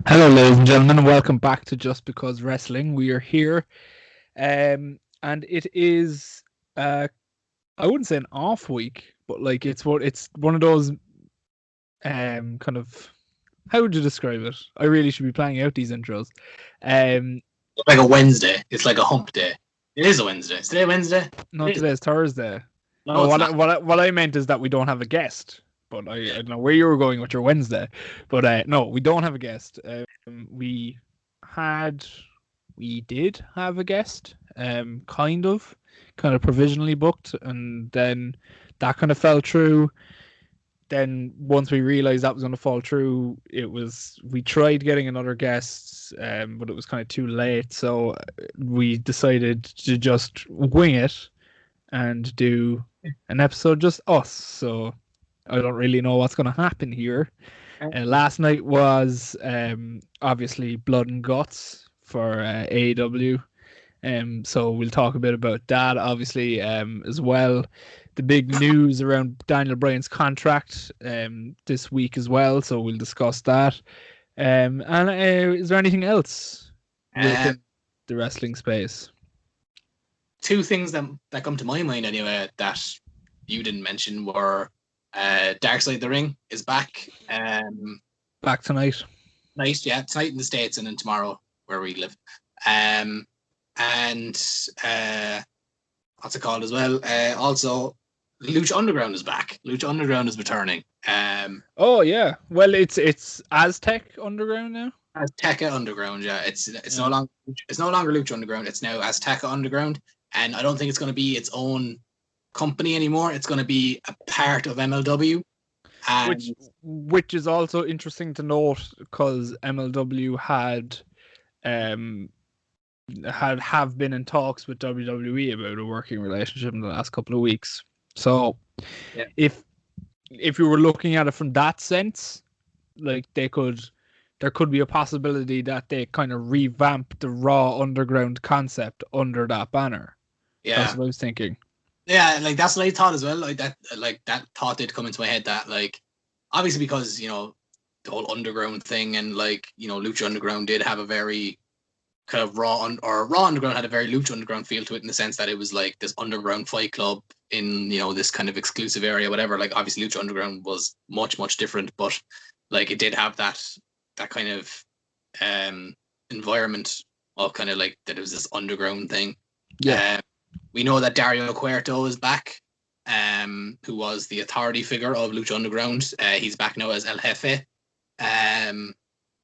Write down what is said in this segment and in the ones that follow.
Hello, ladies and gentlemen, and welcome back to Just Because Wrestling. We are here, and it is, I wouldn't say an off week, but like it's one of those, kind of, how would you describe it? I really should be planning out these intros. Um, It's like a Wednesday. It's like a hump day. It is a Wednesday. Is today Wednesday? no, It is. today's Thursday. No, No, it's what not. what I meant is that we don't have a guest. But I don't know where you were going with your Wednesday. But no, we don't have a guest. Had we did have a guest, kind of provisionally booked, and then that kind of fell through. Then once we realized that was going to fall through, we tried getting another guest, but it was kind of too late. So we decided to just wing it and do an episode just us. So I don't really know what's going to happen here. Last night was obviously Blood and Guts for AEW. So we'll talk a bit about that, obviously, as well. The big news around Daniel Bryan's contract this week as well. So we'll discuss that. And is there anything else within the wrestling space? Two things that come to my mind anyway that you didn't mention were Dark Side of the Ring is back. Back tonight. Nice, yeah. Tonight in the States and then tomorrow where we live. And what's it called as well? Also, Lucha Underground is back. Lucha Underground is returning. Oh yeah. Well, it's Aztec Underground now. Azteca Underground, yeah. It's no longer Lucha Underground. It's now Azteca Underground, and I don't think it's going to be its own company anymore. It's going to be a part of MLW, which is also interesting to note because MLW have been in talks with WWE about a working relationship in the last couple of weeks. So, yeah. if you were looking at it from that sense, like there could be a possibility that they kind of revamp the Raw Underground concept under that banner. Yeah, that's what I was thinking. Yeah, like that's what I thought as well. Like that thought did come into my head. That like obviously because the whole underground thing and Lucha Underground did have a very kind of Raw Underground had a very Lucha Underground feel to it in the sense that it was like this underground fight club in this kind of exclusive area, whatever. Like obviously Lucha Underground was much different, but like it did have that kind of environment of kind of like that it was this underground thing. Yeah. We know that Dario Cueto is back, who was the authority figure of Lucha Underground. He's back now as El Jefe, and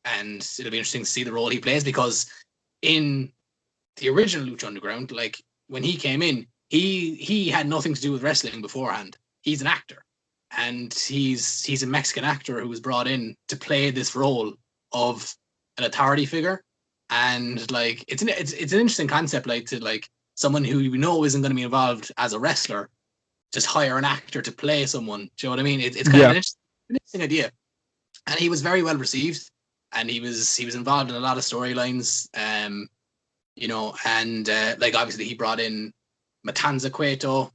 it'll be interesting to see the role he plays because in the original Lucha Underground, like when he came in, he had nothing to do with wrestling beforehand. He's an actor, and he's a Mexican actor who was brought in to play this role of an authority figure, and like it's an interesting concept, like to like someone who you know isn't going to be involved as a wrestler, just hire an actor to play someone. Do you know what I mean? It's kind of an interesting idea, and he was very well received, and he was involved in a lot of storylines, and like obviously he brought in Matanza Cueto,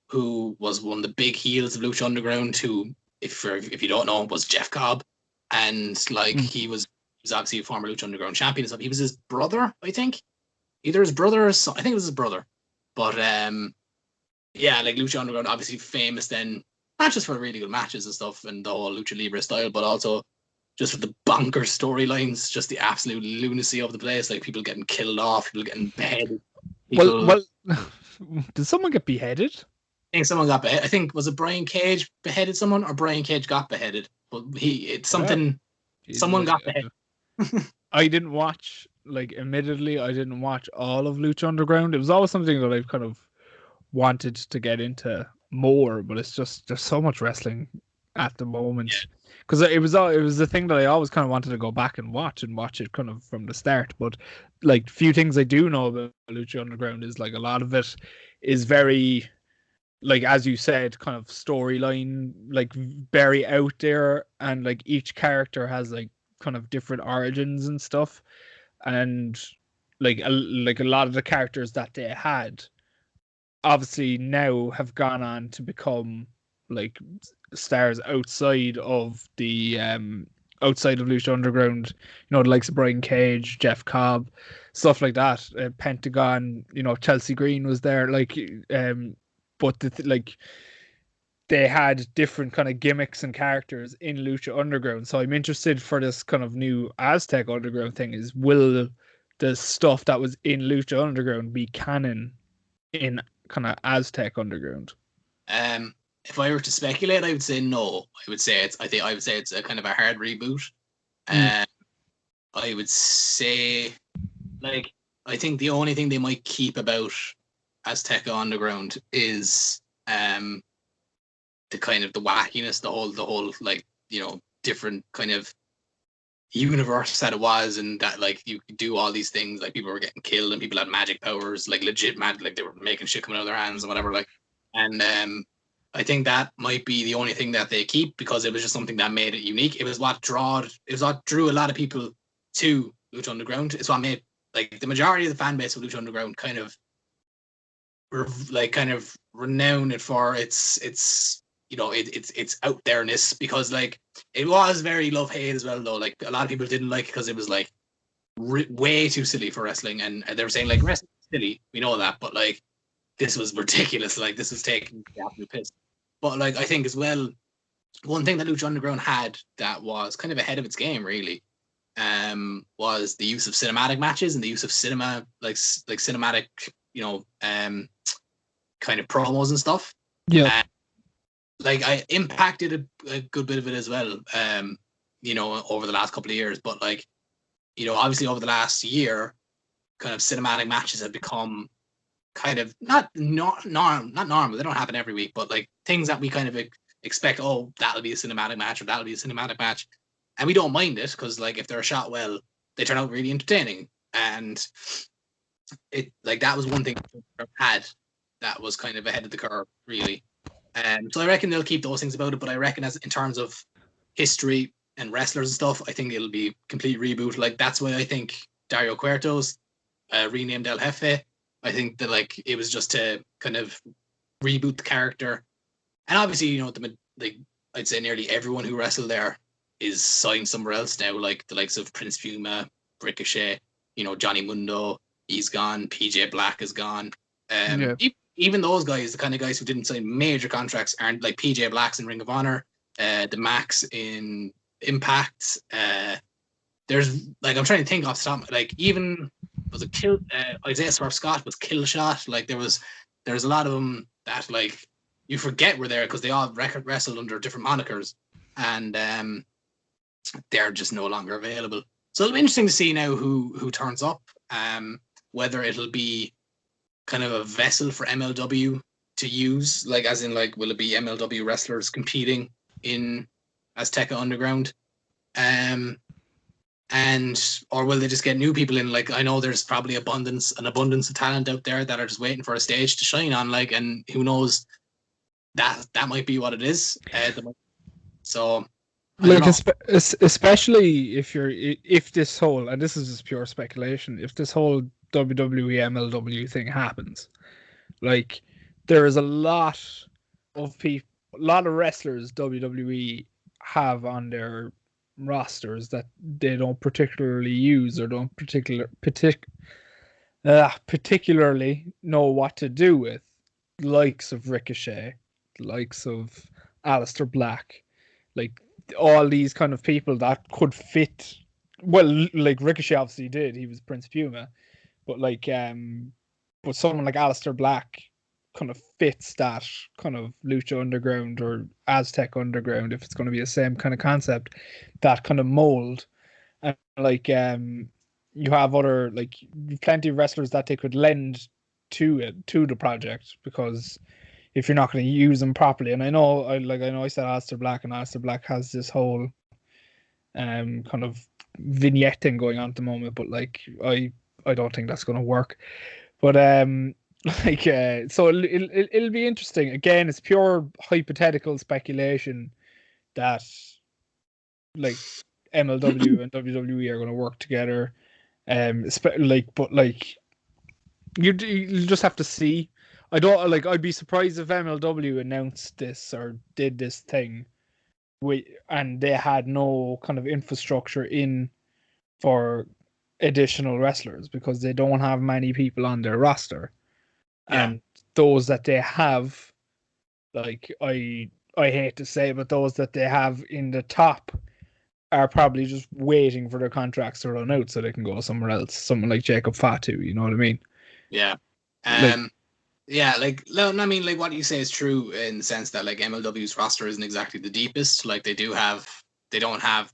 who was one of the big heels of Lucha Underground, who, if you don't know, was Jeff Cobb, and like he was obviously a former Lucha Underground champion and stuff. He was his brother, I think. Either his brother or son. I think it was his brother. But yeah, like Lucha Underground, obviously famous then, not just for really good matches and stuff and the whole Lucha Libre style, but also just for the bonkers storylines, just the absolute lunacy of the place, like people getting killed off, people getting beheaded. Well, did someone get beheaded? I think someone got beheaded. I think, was it Brian Cage beheaded someone or Brian Cage got beheaded? But someone got beheaded. I didn't watch, admittedly, I didn't watch all of Lucha Underground. It was always something that I've kind of wanted to get into more, but it's just, there's so much wrestling at the moment. Because it was the thing that I always kind of wanted to go back and watch it kind of from the start. But like few things I do know about Lucha Underground is like a lot of it is very, like as you said, kind of storyline, like very out there, and like each character has like kind of different origins and stuff, and like a lot of the characters that they had obviously now have gone on to become like stars outside of the outside of Lucha Underground, the likes of Brian Cage, Jeff Cobb, stuff like that. Pentagon, Chelsea Green was there. But they had different kind of gimmicks and characters in Lucha Underground. So I'm interested for this kind of new Aztec Underground thing. Is will the stuff that was in Lucha Underground be canon in kind of Aztec Underground? If I were to speculate, I would say no. I would say it's a kind of a hard reboot. I would say, I think the only thing they might keep about Azteca Underground is the kind of the wackiness, the whole different kind of universe that it was, and that you could do all these things, people were getting killed and people had magic powers, legit magic, they were making shit coming out of their hands and whatever, and I think that might be the only thing that they keep, because it was just something that made it unique. It was what drew a lot of people to Lucha Underground. It's what made the majority of the fan base of Lucha Underground kind of renowned for its out there-ness, because it was very love-hate as well, though. A lot of people didn't like it because it was way too silly for wrestling, and they were saying wrestling is silly, we know that, but this was ridiculous. This was taking the absolute piss. But I think as well, one thing that Lucha Underground had that was kind of ahead of its game, really, was the use of cinematic matches and the use of cinema, cinematic, kind of promos and stuff. Yeah. I impacted a good bit of it as well, over the last couple of years. But obviously over the last year, kind of cinematic matches have become kind of not normal. They don't happen every week, but things that we kind of expect. Oh, that'll be a cinematic match, or that'll be a cinematic match, and we don't mind it, because if they're shot well, they turn out really entertaining. And it that was one thing I had that was kind of ahead of the curve, really. So I reckon they'll keep those things about it, but I reckon as in terms of history and wrestlers and stuff, I think it'll be complete reboot. That's why I think Dario Cuerto's renamed El Jefe. I think that it was just to kind of reboot the character, and obviously I'd say nearly everyone who wrestled there is signed somewhere else now, the likes of Prince Puma, Ricochet, Johnny Mundo, he's gone, PJ Black is gone. Even those guys, the kind of guys who didn't sign major contracts, aren't PJ Black's in Ring of Honor, the Max in Impact. There's I'm trying to think off the top, even was it Isaiah Swerve Scott was Killshot. There's a lot of them that you forget were there because they all wrestled under different monikers, and they're just no longer available. So it'll be interesting to see now who turns up, whether it'll be kind of a vessel for MLW to use, as in will it be MLW wrestlers competing in Azteca Underground, or will they just get new people in? I know there's probably an abundance of talent out there that are just waiting for a stage to shine on, and who knows, that might be what it is. So especially if this whole, and this is just pure speculation, if this whole WWE MLW thing happens, there is a lot of wrestlers WWE have on their rosters that they don't particularly use, or don't particularly know what to do with, the likes of Ricochet, the likes of Aleister Black, all these kind of people that could fit well. Ricochet obviously did, he was Prince Puma, but but someone like Aleister Black kind of fits that kind of Lucha Underground or Aztec Underground, if it's going to be the same kind of concept, that kind of mold. And you have other plenty of wrestlers that they could lend to the project, because if you're not going to use them properly, and I know I said Aleister Black, and Aleister Black has this whole kind of vignette thing going on at the moment, but I don't think that's going to work. But so it'll be interesting. Again, it's pure hypothetical speculation that MLW and WWE are going to work together. You just have to see. I'd be surprised if MLW announced this or did this thing and they had no kind of infrastructure in for additional wrestlers because they don't have many people on their roster. Yeah. And those that they have, like I hate to say, but those that they have in the top are probably just waiting for their contracts to run out so they can go somewhere else. Someone like Jacob Fatu, you know what I mean? Yeah. Like, Yeah, like no, I mean, like what you say is true in the sense that like MLW's roster isn't exactly the deepest. Like they don't have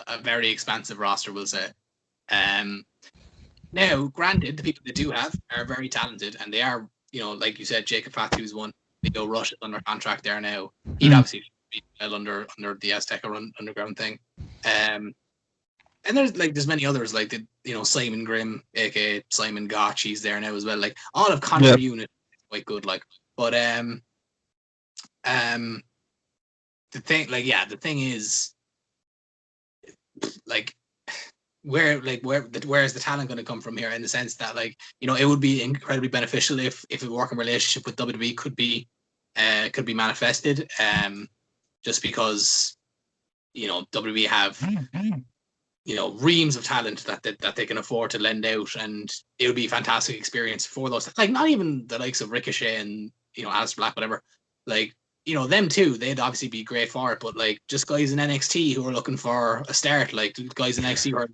a very expansive roster, we'll say. Um, Now, granted, the people they do have are very talented, and they are, like you said, Jacob Fatu's one. Leo Rush is under contract there now. He'd obviously be well under the Azteca Underground thing. And there's many others like Simon Grimm, aka Simon Gotch, he's there now as well. Like all of Contra Unit is quite good. Like, but the thing is, like, where is the talent going to come from here? In the sense that it would be incredibly beneficial if a working relationship with WWE could be manifested. Just because WWE have reams of talent that they can afford to lend out, and it would be a fantastic experience for those. Like not even the likes of Ricochet and Aleister Black, whatever. Like them too, they'd obviously be great for it. But like just guys in NXT who are looking for a start, like guys in NXT who are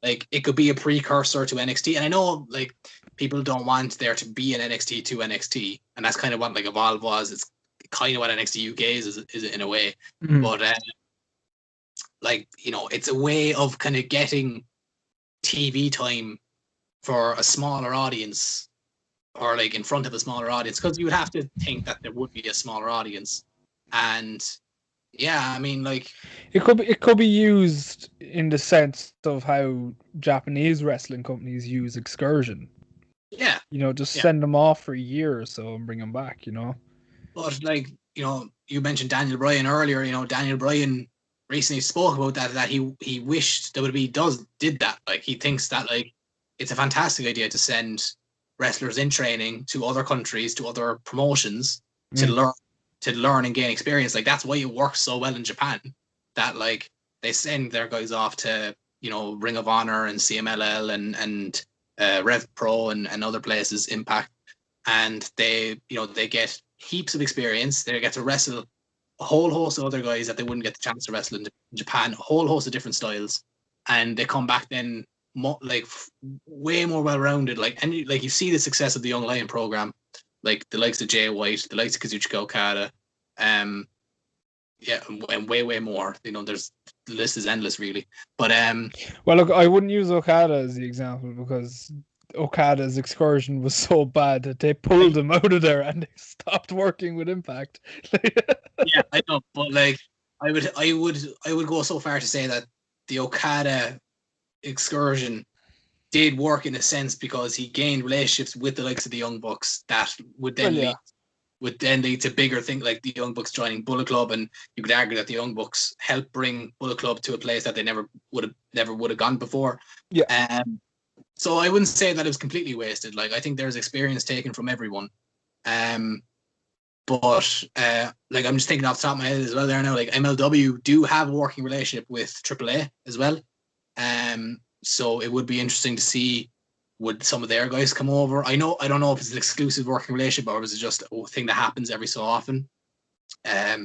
like it could be a precursor to NXT. And I know like people don't want there to be an NXT to NXT, and that's kind of what like Evolve was. It's kind of what NXT UK is in a way, but. It's a way of kind of getting TV time for a smaller audience, or like in front of a smaller audience, because you would have to think that there would be a smaller audience. And yeah, I mean, like it could be used in the sense of how Japanese wrestling companies use Excursion. Yeah, just send them off for a year or so and bring them back. But like you mentioned Daniel Bryan earlier. Daniel Bryan recently spoke about that he wished WWE did that. Like he thinks that like it's a fantastic idea to send wrestlers in training to other countries, to other promotions to learn and gain experience. Like that's why it works so well in Japan. That like they send their guys off to Ring of Honor and CMLL and Rev Pro and other places, Impact, and they get heaps of experience. They get to wrestle a whole host of other guys that they wouldn't get the chance to wrestle in Japan, a whole host of different styles, and they come back then way more well-rounded. And you see the success of the Young Lion program, like the likes of Jay White, the likes of Kazuchika Okada, and way more. There's the list is endless, really. But well, look, I wouldn't use Okada as the example because Okada's Excursion was so bad that they pulled him out of there and they stopped working with Impact. Yeah, I know, but like I would go so far to say that the Okada Excursion did work in a sense because he gained relationships with the likes of the Young Bucks that would then lead to bigger things like the Young Bucks joining Bullet Club, and you could argue that the Young Bucks helped bring Bullet Club to a place that they never would have gone before. Yeah. So I wouldn't say that it was completely wasted. Like I think there's experience taken from everyone. But like I'm just thinking off the top of my head as well there now, like MLW do have a working relationship with AAA as well. So it would be interesting to see would some of their guys come over. I don't know if it's an exclusive working relationship or is it just a thing that happens every so often. I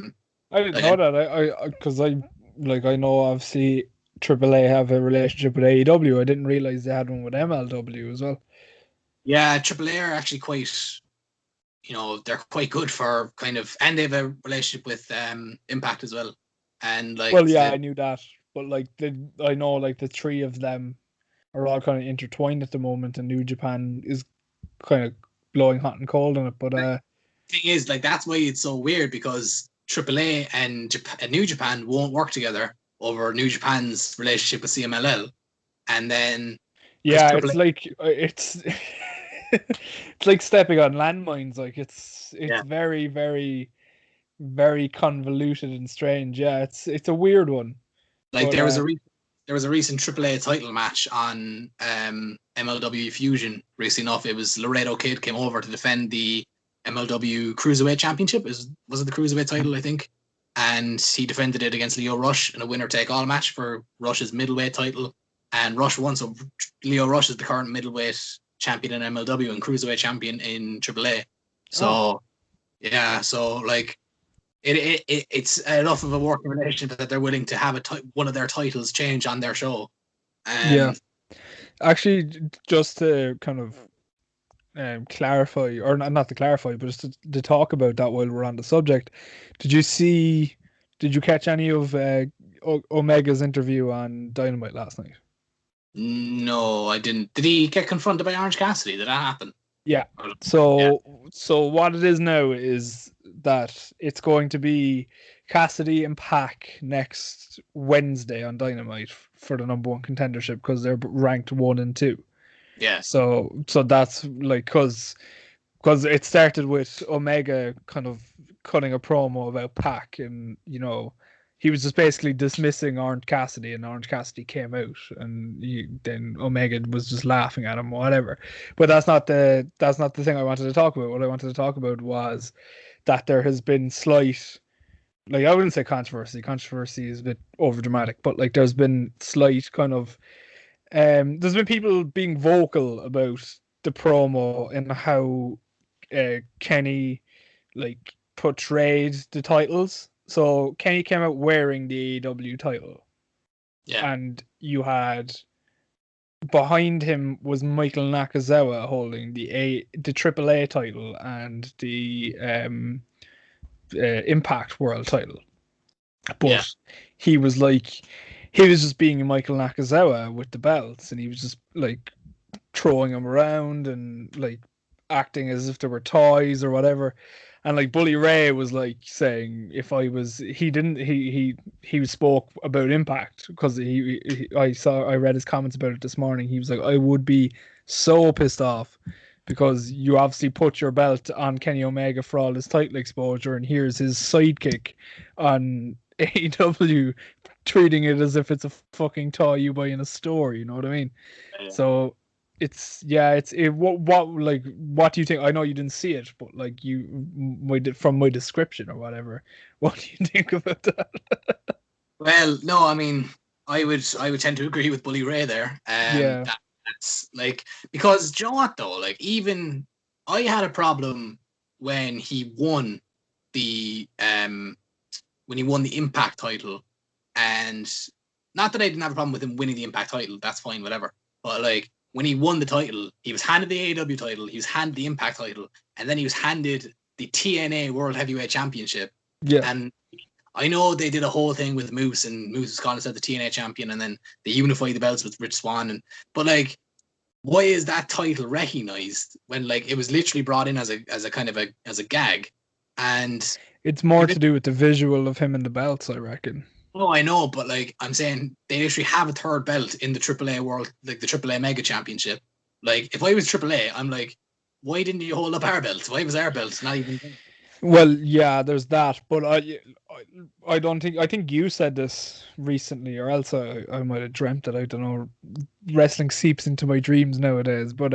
didn't know that. Because I know obviously AAA have a relationship with AEW. I didn't realize they had one with MLW as well. Yeah, AAA are actually quite, they're quite good for kind of, and they have a relationship with Impact as well. And like, well, yeah, I knew that, but like I know like the three of them are all kind of intertwined at the moment, and New Japan is kind of blowing hot and cold on it. But the thing is, like, that's why it's so weird because AAA and New Japan won't work together over New Japan's relationship with CMLL, and then it's like it's it's like stepping on landmines. Like it's very, very, very convoluted and strange. Yeah, it's a weird one. Like there was a recent AAA title match on MLW Fusion recently enough. It was Laredo Kid came over to defend the MLW Cruiserweight Championship. Was it the Cruiserweight title, I think? and he defended it against Leo Rush in a winner-take-all match for Rush's middleweight title. And Rush won, so Leo Rush is the current middleweight champion in MLW and cruiserweight champion in AAA. So, yeah, so like it's enough of a working relationship that they're willing to have one of their titles change on their show. Yeah. Actually, just to kind of clarify, or not to clarify, but just to talk about that while we're on the subject, did you catch any of Omega's interview on Dynamite last night? No, I didn't. Did he get confronted by Orange Cassidy? Did that happen? Yeah. So what it is now is that it's going to be Cassidy and Pac next Wednesday on Dynamite for the number one contendership because they're ranked 1 and 2. Yeah. So that's like because it started with Omega kind of cutting a promo about Pac, and he was just basically dismissing Orange Cassidy, and Orange Cassidy came out, and then Omega was just laughing at him or whatever. But that's not the thing I wanted to talk about. What I wanted to talk about was that there has been slight, like, I wouldn't say controversy. Controversy is a bit overdramatic, but like there's been slight kind of there's been people being vocal about the promo and how Kenny like portrayed the titles. So Kenny came out wearing the AEW title. Yeah. And you had behind him was Michael Nakazawa holding the AAA title and the Impact World title. But he was just being Michael Nakazawa with the belts, and he was just like throwing them around and like acting as if they were toys or whatever. And like Bully Ray was like saying, he spoke about Impact because I read his comments about it this morning. He was like, I would be so pissed off because you obviously put your belt on Kenny Omega for all his title exposure, and here's his sidekick on AEW treating it as if it's a fucking toy you buy in a store. You know what I mean? Yeah. So what do you think? I know you didn't see it, but like from my description or whatever, what do you think about that? Well, no, I mean, I would tend to agree with Bully Ray there. That's like, because do you know what though? Like, even I had a problem when he won the Impact title, and not that I didn't have a problem with him winning the Impact title. That's fine, whatever. But like, when he won the title, he was handed the AEW title, he was handed the Impact title, and then he was handed the TNA World Heavyweight Championship. Yeah. And I know they did a whole thing with Moose, and Moose was calling himself the TNA champion, and then they unified the belts with Rich Swann. But like, why is that title recognized when like it was literally brought in as a kind of a gag? And it's more to do with the visual of him and the belts, I reckon. Oh, I know, but like I'm saying, they literally have a third belt in the AAA world, like the AAA Mega Championship. Like, if I was AAA, I'm like, why didn't you hold up our belts? Why was our belts not even? Well, yeah, there's that, but I don't think, I think you said this recently, or else I might have dreamt it. I don't know. Wrestling seeps into my dreams nowadays, but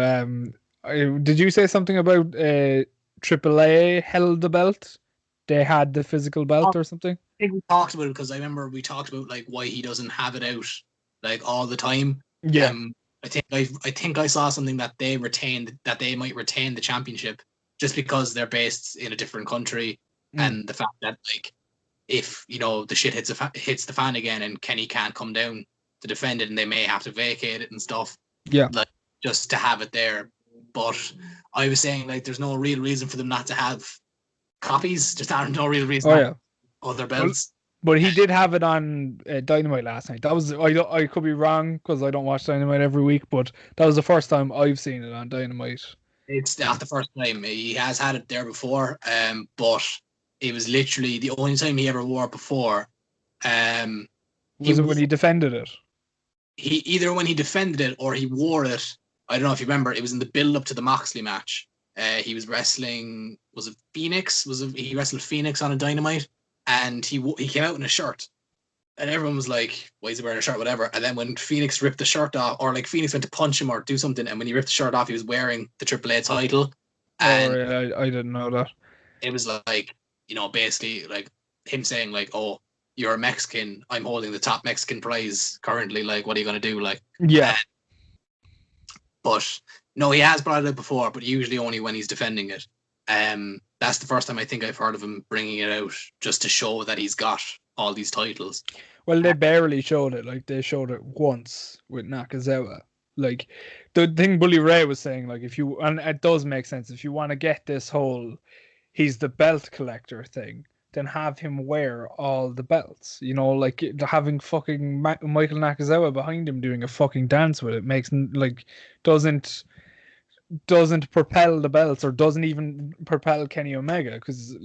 did you say something about AAA held the belt? They had the physical belt or something? I think we talked about it because I remember we talked about like why he doesn't have it out like all the time. Yeah. I think I saw something that they might retain the championship just because they're based in a different country, and the fact that like if the shit hits the fan again and Kenny can't come down to defend it and they may have to vacate it and stuff. Yeah. Like, just to have it there. But I was saying like there's no real reason for them not to have copies. Just no real reason. Oh yeah. Other belts. But he did have it on Dynamite last night. That was I could be wrong because I don't watch Dynamite every week, but that was the first time I've seen it on Dynamite. It's not the first time. He has had it there before, but it was literally the only time he ever wore it before. Was it when he defended it? Either when he defended it or he wore it. I don't know if you remember. It was in the build-up to the Moxley match. He was wrestling. Was it Phoenix? He wrestled Phoenix on a Dynamite, and he came out in a shirt, and everyone was like, "Why is he wearing a shirt?" Whatever. And then when Phoenix ripped the shirt off, or like Phoenix went to punch him or do something, and when he ripped the shirt off, he was wearing the AAA title. And I didn't know that. It was like, basically like him saying like, "Oh, you're a Mexican. I'm holding the top Mexican prize currently. Like, what are you gonna do?" Like, Yeah. But no, he has brought it up before, but usually only when he's defending it. That's the first time I think I've heard of him bringing it out just to show that he's got all these titles. Well, they barely showed it. Like, they showed it once with Nakazawa. Like, the thing Bully Ray was saying, like, if you, and it does make sense, if you want to get this whole he's the belt collector thing, then have him wear all the belts. You know, like having fucking Michael Nakazawa behind him doing a fucking dance with it makes like doesn't propel the belts or doesn't even propel Kenny Omega, because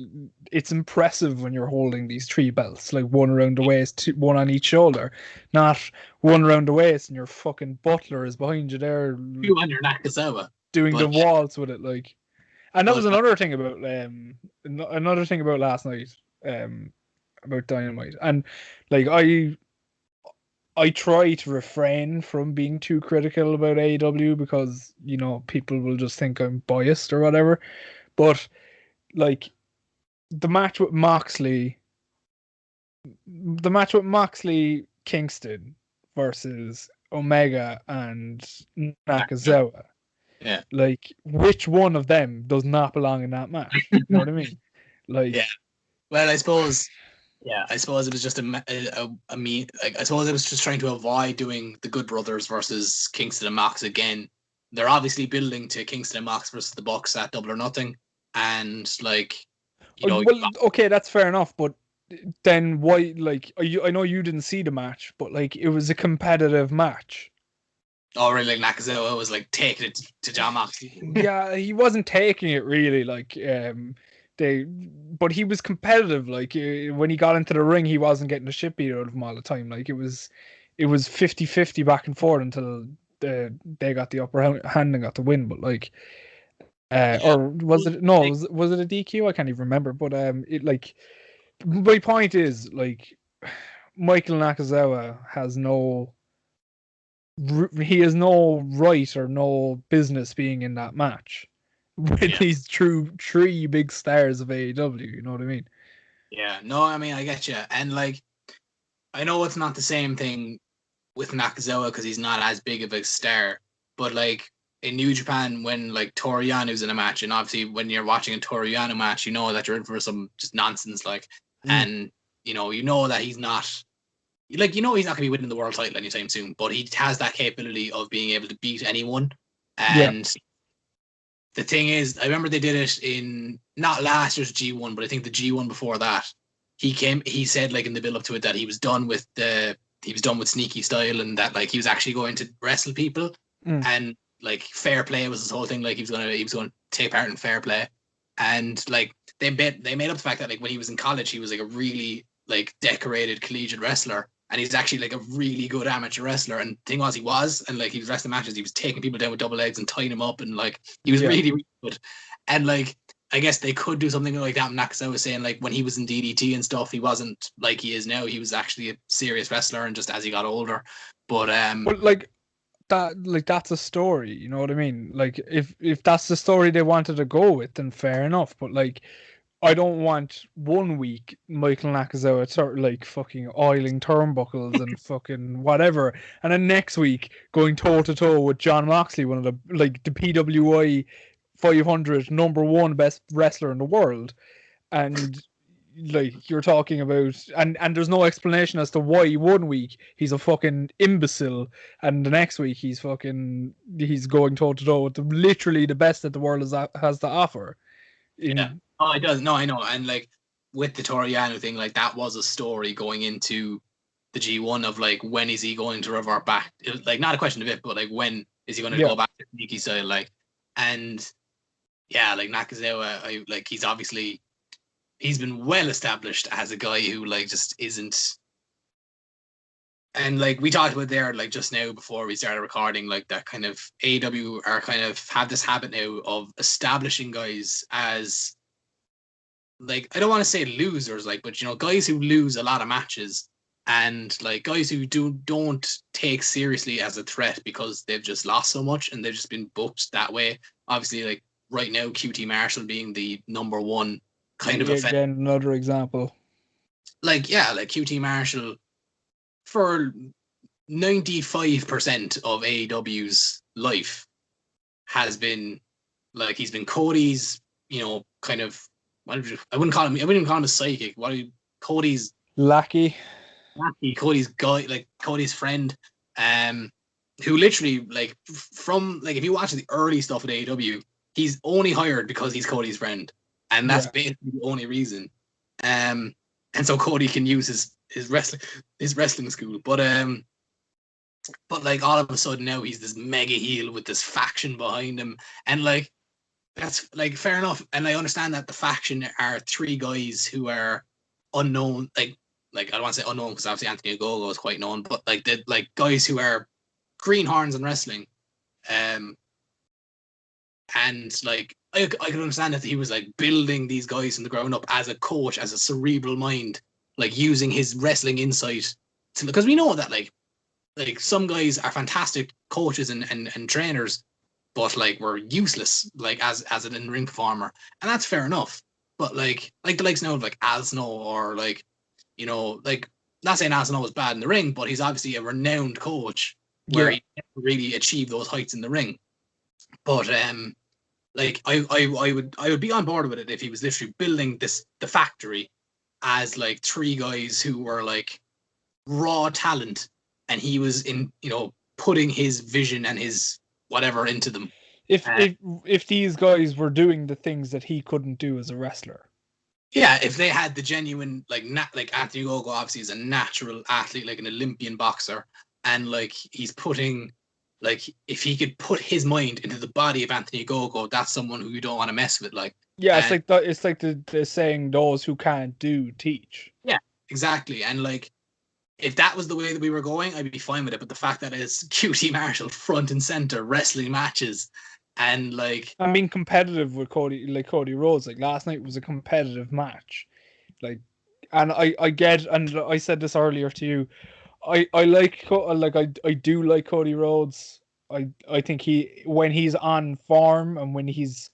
it's impressive when you're holding these 3 belts, like one around the waist, one on each shoulder, not one around the waist and your fucking butler is behind you there You and your Nakazawa doing the waltz with it, like. And that was another thing about last night, about Dynamite, and like I try to refrain from being too critical about AEW because, you know, people will just think I'm biased or whatever. But like the match with Moxley Kingston versus Omega and Nakazawa. Yeah. Like, which one of them does not belong in that match? You know what I mean? Like, yeah. Well, I suppose it was just a me. Like, I suppose it was just trying to avoid doing the Good Brothers versus Kingston and Mox again. They're obviously building to Kingston and Mox versus the Bucks at Double or Nothing, and like, you know, well, okay, that's fair enough, but then why? Like, I know you didn't see the match, but like, it was a competitive match. Already, like Nakazawa was like taking it to John Moxley. Yeah, he wasn't taking it really. Like, but he was competitive. Like, when he got into the ring, he wasn't getting the shit beat out of him all the time. Like, it was 50-50 back and forth until they got the upper hand and got the win. But like, or was it no? Was it a DQ? I can't even remember. But it like, my point is, like, Michael Nakazawa has he has no right or no business being in that match with these three big stars of AEW. You know what I mean? Yeah. No, I mean, I get you. And like, I know it's not the same thing with Nakazawa because he's not as big of a star, but like in New Japan, when like Toru Yanu's in a match, and obviously when you're watching a Toru Yano match, you know that you're in for some just nonsense, like, and you know that he's not, like, you know, he's not going to be winning the world title anytime soon, but he has that capability of being able to beat anyone. And the thing is, I remember they did it in not last year's G1, but I think the G1 before that. He said like in the build up to it that he was done with sneaky style, and that like he was actually going to wrestle people, and like fair play was his whole thing. Like he was going to take part in fair play, and like they made up the fact that like when he was in college, he was like a really like decorated collegiate wrestler, and he's actually like a really good amateur wrestler. And the thing was, he was wrestling matches, he was taking people down with double legs and tying them up, and like he was really, really good. And like, I guess they could do something like that. Nakazawa was saying like when he was in DDT and stuff, he wasn't like he is now. He was actually a serious wrestler, and just as he got older. But like that, like that's a story. You know what I mean? Like if that's the story they wanted to go with, then fair enough. But like, I don't want 1 week Michael Nakazawa sort of like fucking oiling turnbuckles and fucking whatever, and then next week going toe to toe with John Moxley, one of the like the PWI 500 #1 best wrestler in the world, and like you're talking about, and there's no explanation as to why 1 week he's a fucking imbecile and the next week he's going toe to toe with literally the best that the world has to offer. Oh, it does. No, I know. And like with the Toru Yano thing, like that was a story going into the G1 of like, when is he going to revert back? It was like not a question of it, but like, when is he going to go back to sneaky style? Like, and yeah, like Nakazawa, he's been well established as a guy who like just isn't. And like we talked about there, like just now before we started recording, like that kind of AEW are kind of have this habit now of establishing guys as, like, I don't want to say losers, like, but you know, guys who lose a lot of matches, and like guys who don't take seriously as a threat because they've just lost so much and they've just been booked that way. Obviously, like right now, QT Marshall being the #1 kind of offender. Again, another example. like QT Marshall for 95% of AEW's life has been like he's been Cody's, kind of. I wouldn't call him a psychic. Cody's Lackey. Cody's guy, like Cody's friend, who literally like from like if you watch the early stuff at AEW, he's only hired because he's Cody's friend, and that's basically the only reason. And so Cody can use his wrestling school, but like all of a sudden now he's this mega heel with this faction behind him, and like that's like fair enough, and I understand that the faction are three guys who are unknown, like I don't want to say unknown because obviously Anthony Ogogo is quite known, but like the like guys who are greenhorns in wrestling, and like I could understand that he was like building these guys from the ground up as a coach, as a cerebral mind, like using his wrestling insight to, because we know that like some guys are fantastic coaches and trainers, but like were useless like as an in-ring performer, and that's fair enough. But like the likes now of like Asno, or like like, not saying Asno was bad in the ring, but he's obviously a renowned coach where he never really achieved those heights in the ring. But like I would be on board with it if he was literally building the factory as like three guys who were like raw talent, and he was in putting his vision and his whatever into them. If these guys were doing the things that he couldn't do as a wrestler. Yeah, if they had the genuine like Anthony Ogogo obviously is a natural athlete, like an Olympian boxer, and like he's putting, like if he could put his mind into the body of Anthony Ogogo, that's someone who you don't want to mess with. Like it's like the saying, those who can't do teach. Yeah, exactly. And like if that was the way that we were going, I'd be fine with it. But the fact that it's QT Marshall front and center wrestling matches, and like I'm being competitive with Cody Rhodes. Like last night was a competitive match, like, and I get, and I said this earlier to you, I do like Cody Rhodes. I think when he's on form and when he's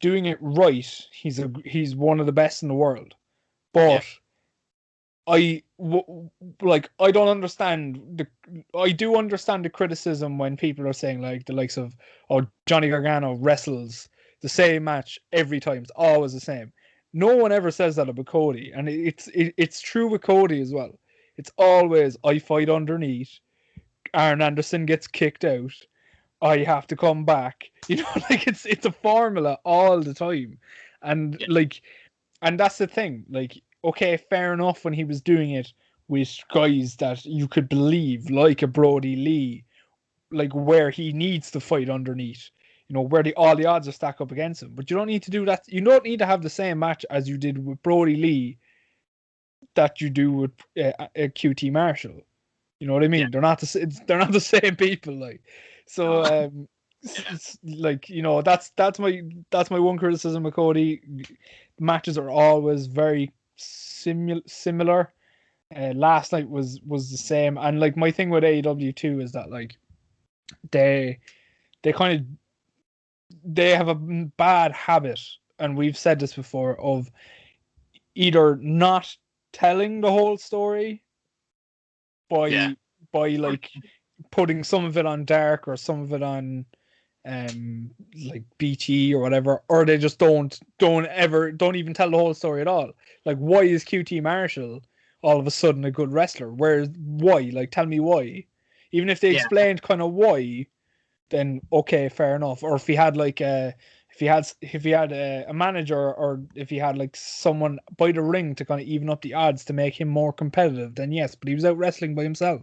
doing it right, he's one of the best in the world. But I don't understand I do understand the criticism when people are saying like the likes of, oh, Johnny Gargano wrestles the same match every time, it's always the same. No one ever says that about Cody, and it's true with Cody as well. It's always, I fight underneath, Arn Anderson gets kicked out, I have to come back. Like it's a formula all the time, and like, and that's the thing. Like, okay, fair enough when he was doing it with guys that you could believe, like a Brody Lee, like where he needs to fight underneath, where all the odds are stacked up against him. But you don't need to do that. You don't need to have the same match as you did with Brody Lee that you do with QT Marshall. You know what I mean? Yeah. They're not the same people. Like, so it's like, that's my one criticism of Cody. Matches are always very similar. Last night was the same, and like my thing with AEW too is that like they have a bad habit, and we've said this before, of either not telling the whole story by like putting some of it on Dark or some of it on like BT or whatever, or they just don't even tell the whole story at all. Like, why is QT Marshall all of a sudden a good wrestler? Why? Like, tell me why. Even if they explained kind of why, then okay, fair enough. Or if he had like if he had a manager, or if he had like someone by the ring to kind of even up the odds to make him more competitive, then yes. But he was out wrestling by himself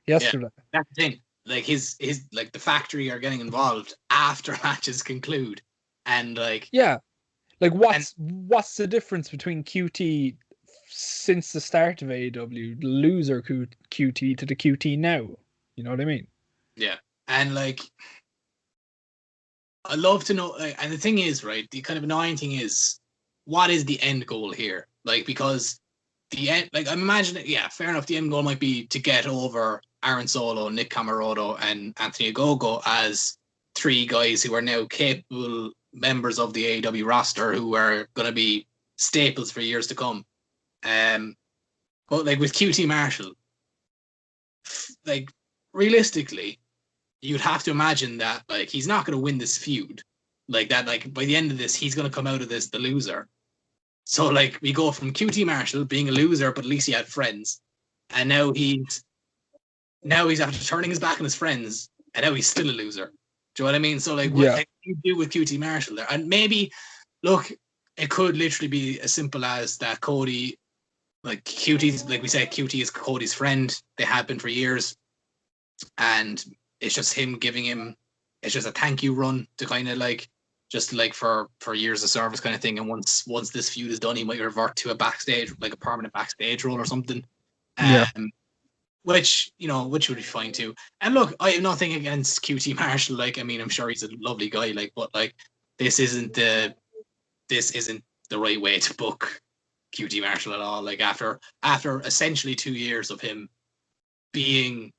yesterday. Yeah, that's the thing. Like his like the factory are getting involved after matches conclude, and like like what's the difference between QT since the start of AEW, the loser QT, to the QT now? You know what I mean? Yeah, and like I love to know. Like, and the thing is, right? The kind of annoying thing is, what is the end goal here? Like, because the end, like I'm imagining, fair enough. The end goal might be to get over Aaron Solo, Nick Comoroto, and Anthony Ogogo as three guys who are now capable members of the AEW roster, who are going to be staples for years to come. But like with QT Marshall, like realistically, you'd have to imagine that like he's not going to win this feud. Like that, like by the end of this, he's going to come out of this the loser. So like we go from QT Marshall being a loser, but at least he had friends, and now he's after turning his back on his friends, and now he's still a loser. Do you know what I mean? So like, what do you do with QT Marshall there? And maybe, look, it could literally be as simple as that Cody, like QT's, like we said, QT is Cody's friend. They have been for years, and it's just him giving him, it's just a thank you run to kind of like, just like for years of service kind of thing. And once this feud is done, he might revert to a backstage, like a permanent backstage role or something. Which would be fine too. And look, I have nothing against QT Marshall. Like, I mean, I'm sure he's a lovely guy. Like, but like, this isn't the right way to book QT Marshall at all. Like after essentially 2 years of him being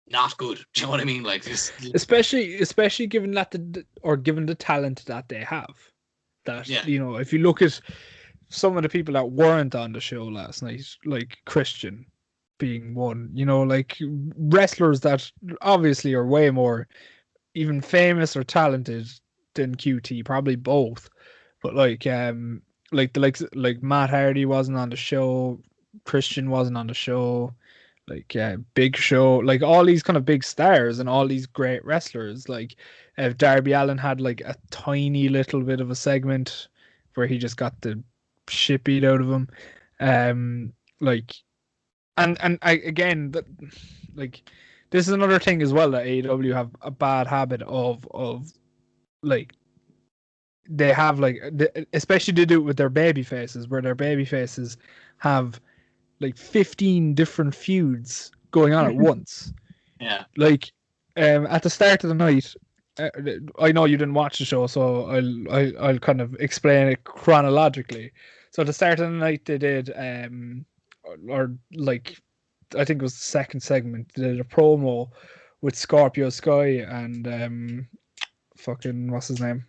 not good. Do you know what I mean? Like this, especially given given the talent that they have. That if you look at some of the people that weren't on the show last night, like Christian being one, like wrestlers that obviously are way more even famous or talented than QT, probably both. But like Matt Hardy wasn't on the show, Christian wasn't on the show, like Big Show, like all these kind of big stars and all these great wrestlers. Like Darby Allin had like a tiny little bit of a segment where he just got the shit beat out of him. Like and again, like this is another thing as well that AEW have a bad habit of like they have like especially to do it with their baby faces, where their baby faces have like 15 different feuds going on at once. Yeah. Like at the start of the night, I know you didn't watch the show, so I'll kind of explain it chronologically. So at the start of the night they did or like I think it was the second segment, they did a promo with Scorpio Sky and fucking what's his name?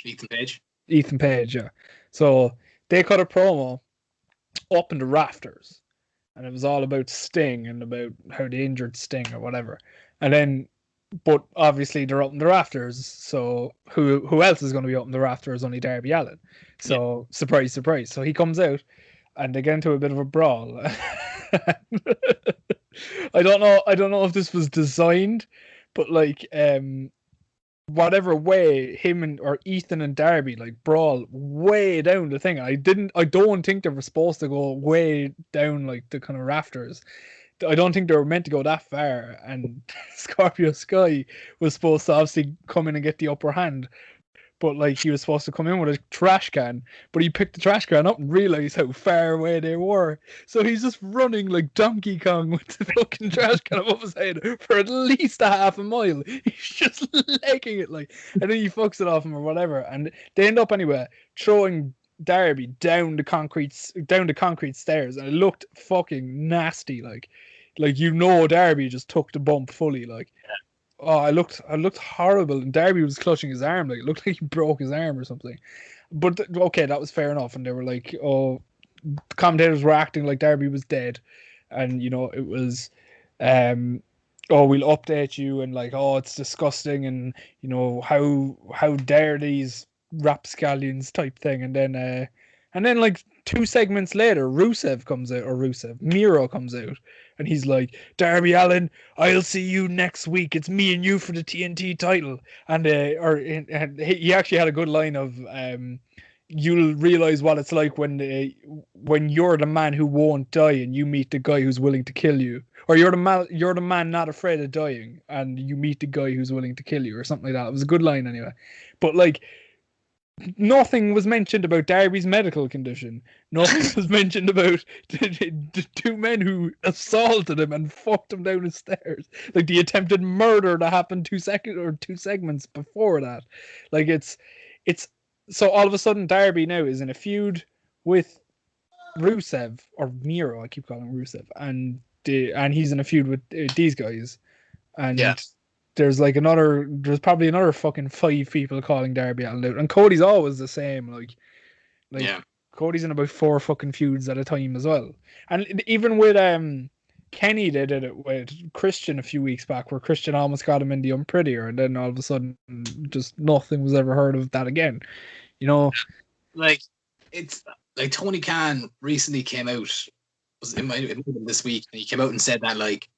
Ethan Page, yeah. So they cut a promo up in the rafters, and it was all about Sting and about how they injured Sting or whatever. And then, but obviously they're up in the rafters, so who else is going to be up in the rafters? Only Darby Allin. So surprise, surprise. So he comes out, and they get into a bit of a brawl. I don't know if this was designed, but like whatever way him or Ethan and Darby like brawl way down the thing. I don't think they were supposed to go way down like the kind of rafters. I don't think they were meant to go that far, and Scorpio Sky was supposed to obviously come in and get the upper hand. But like he was supposed to come in with a trash can, but he picked the trash can up and realized how far away they were. So he's just running like Donkey Kong with the fucking trash can above his head for at least a half a mile. He's just legging it like, and then he fucks it off him or whatever. And they end up anyway throwing Darby down the concrete stairs, and it looked fucking nasty. Like Darby just took the bump fully. Like. Oh, I looked horrible, and Darby was clutching his arm, like it looked like he broke his arm or something. But okay, that was fair enough, and they were like, oh, the commentators were acting like Darby was dead, and it was, oh, we'll update you, and like, oh, it's disgusting, and how dare these rapscallions type thing, and then like 2 segments later, Miro comes out, and he's like, Darby Allin, I'll see you next week. It's me and you for the TNT title. And he actually had a good line of, you'll realize what it's like when you're the man who won't die and you meet the guy who's willing to kill you, or you're the man not afraid of dying and you meet the guy who's willing to kill you, or something like that. It was a good line anyway. But like, nothing was mentioned about Darby's medical condition. Nothing was mentioned about the 2 men who assaulted him and fucked him down the stairs. Like the attempted murder that happened 2 segments before that. Like it's so all of a sudden Darby now is in a feud with Rusev or Miro. I keep calling him Rusev, and he's in a feud with these guys, and. Yeah. There's probably another fucking 5 people calling Darby Allin out, and Cody's always the same. Like, Cody's in about 4 fucking feuds at a time as well. And even with Kenny, they did it with Christian a few weeks back, where Christian almost got him in the Unprettier, and then all of a sudden, just nothing was ever heard of that again. You know, like it's like Tony Khan recently came out. It might have been this week, and he came out and said that like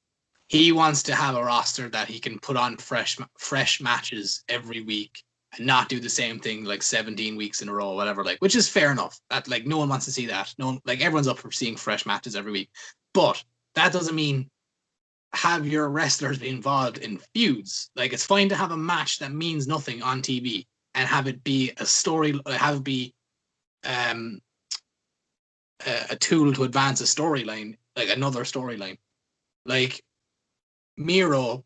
he wants to have a roster that he can put on fresh matches every week and not do the same thing like 17 weeks in a row, or whatever. Like, which is fair enough. That like no one wants to see that. No one, like everyone's up for seeing fresh matches every week, but that doesn't mean have your wrestlers be involved in feuds. Like, it's fine to have a match that means nothing on TV and have it be a story, have it be a tool to advance a storyline, like another storyline. Like Miro.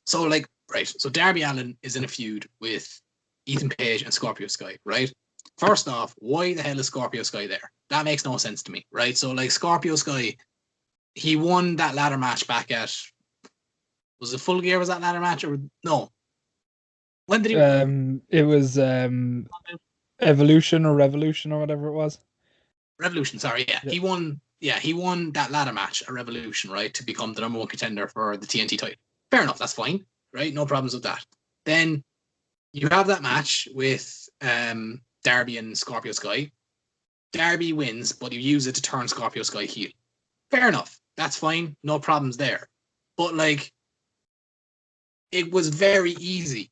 So like, right. So Darby Allin is in a feud with Ethan Page and Scorpio Sky, right? First off, why the hell is Scorpio Sky there? That makes no sense to me, right? So like Scorpio Sky, he won that ladder match back at, was it Full Gear? Was that ladder match or no? When did he? It was Evolution or Revolution or whatever it was. Revolution. Sorry, yeah. He won. Yeah, he won that ladder match at Revolution, right, to become the #1 contender for the TNT title. Fair enough. That's fine, right? No problems with that. Then you have that match with Darby and Scorpio Sky. Darby wins, but you use it to turn Scorpio Sky heel. Fair enough. That's fine. No problems there. But like, it was very easy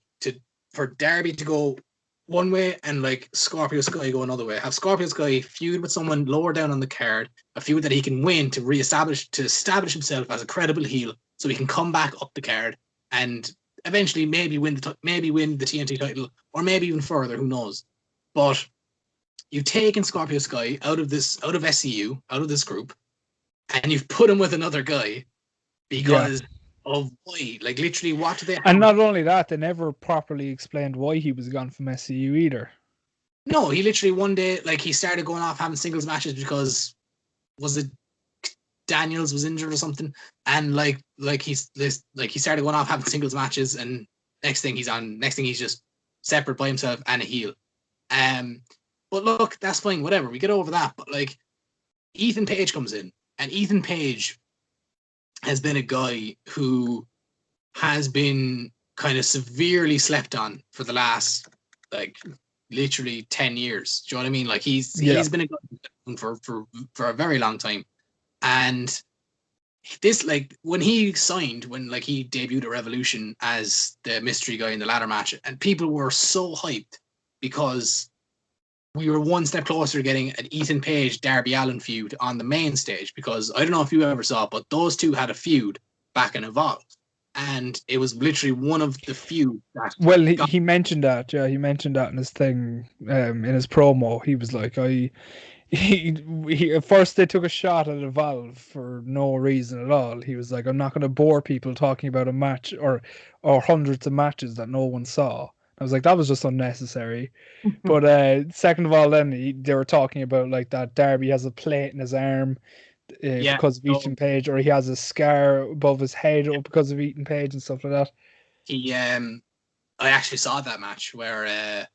for Darby to go one way and like Scorpio Sky go another way. Have Scorpio Sky feud with someone lower down on the card, a feud that he can win to establish himself as a credible heel, so he can come back up the card and eventually maybe win the TNT title, or maybe even further. Who knows? But you've taken Scorpio Sky out of SCU, out of this group, and you've put him with another guy because of why. Like, literally, what do they have? And not only that, they never properly explained why he was gone from SCU either. No, he literally one day, like, he started going off having singles matches because, was it Daniels was injured or something? And like he started going off having singles matches, and next thing he's just separate by himself and a heel. But look, that's fine, whatever. We get over that. But like, Ethan Page comes in, and Ethan Page has been a guy who has been kind of severely slept on for the last, like, literally 10 years. Do you know what I mean? Like, he's been a guy for a very long time. And this, like, when he debuted at Revolution as the mystery guy in the ladder match, and people were so hyped because we were one step closer to getting an Ethan Page Darby Allin feud on the main stage, because I don't know if you ever saw it, but those two had a feud back in Evolve, and it was literally one of the few that. Well, he mentioned that. Yeah, he mentioned that in his thing, in his promo. He was like, he at first they took a shot at Evolve for no reason at all. He was like, I'm not going to bore people talking about a match or hundreds of matches that no one saw. I was like, that was just unnecessary. But second of all, then they were talking about like that Darby has a plate in his arm because of Ethan Page, or he has a scar above his head because of Ethan Page and stuff like that. I actually saw that match where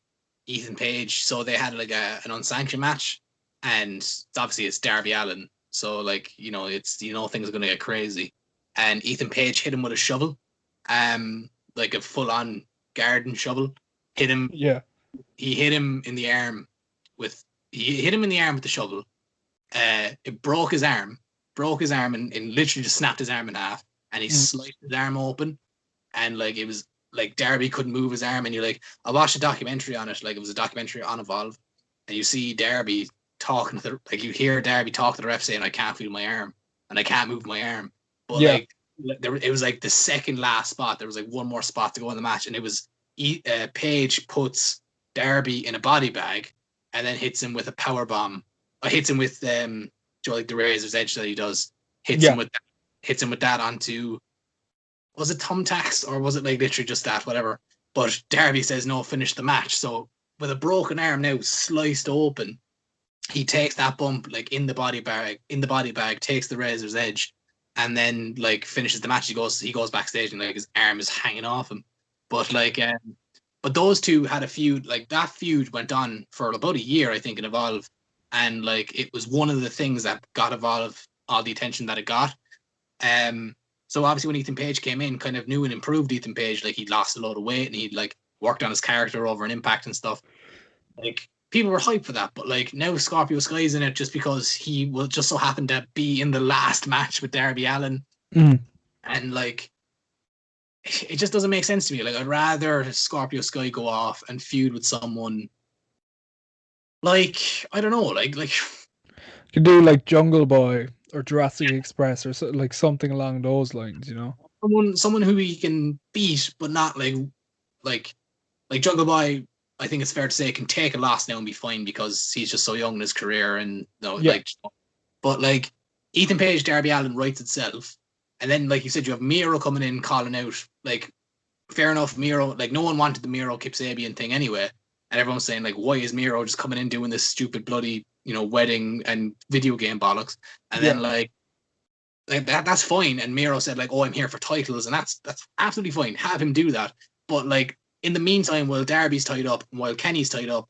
Ethan Page, so they had like an unsanctioned match, and obviously it's Darby Allin, so like, you know, it's, you know, things are gonna get crazy, and Ethan Page hit him with a shovel, like a full-on garden shovel. Hit him. Yeah. He hit him in the arm with the shovel. It broke his arm, and literally just snapped his arm in half, and he sliced his arm open, and like, it was like Darby couldn't move his arm, and I watched a documentary on it, like it was a documentary on Evolve, and you see Darby talking to you hear Darby talk to the ref saying, I can't feel my arm and I can't move my arm. But like, it was like the second last spot. There was like one more spot to go in the match, and it was Page puts Darby in a body bag and then hits him with a power bomb. Hits him with like the razor's edge that he does. Hits him with that onto, was it thumbtacks or was it like literally just that, whatever. But Darby says no, finish the match. So with a broken arm now sliced open, he takes that bump like in the body bag, takes the razor's edge, and then like finishes the match. He goes backstage and like his arm is hanging off him. But like, but those two had a feud. Like, that feud went on for about a year, I think, in Evolve. and like it was one of the things that got all the attention that it got. So obviously when Ethan Page came in, kind of new and improved Ethan Page, like he'd lost a lot of weight and he'd like worked on his character over an Impact and stuff. Like people were hyped for that, but like now Scorpio Sky's in it just because he will just so happen to be in the last match with Darby Allin, and like it just doesn't make sense to me. Like I'd rather Scorpio Sky go off and feud with someone like I don't know, like you could do like Jungle Boy or Jurassic Express or like something along those lines, you know. someone who he can beat, but not like Jungle Boy. I think it's fair to say can take a loss now and be fine because he's just so young in his career, and but like Ethan Page, Darby Allin writes itself, and then like you said, you have Miro coming in calling out. Like fair enough, Miro. Like no one wanted the Miro Kip Sabian thing anyway, and everyone's saying like, why is Miro just coming in doing this stupid bloody wedding and video game bollocks? And then like that's fine. And Miro said like, oh, I'm here for titles, and that's absolutely fine. Have him do that, but like. In the meantime, while Darby's tied up and while Kenny's tied up,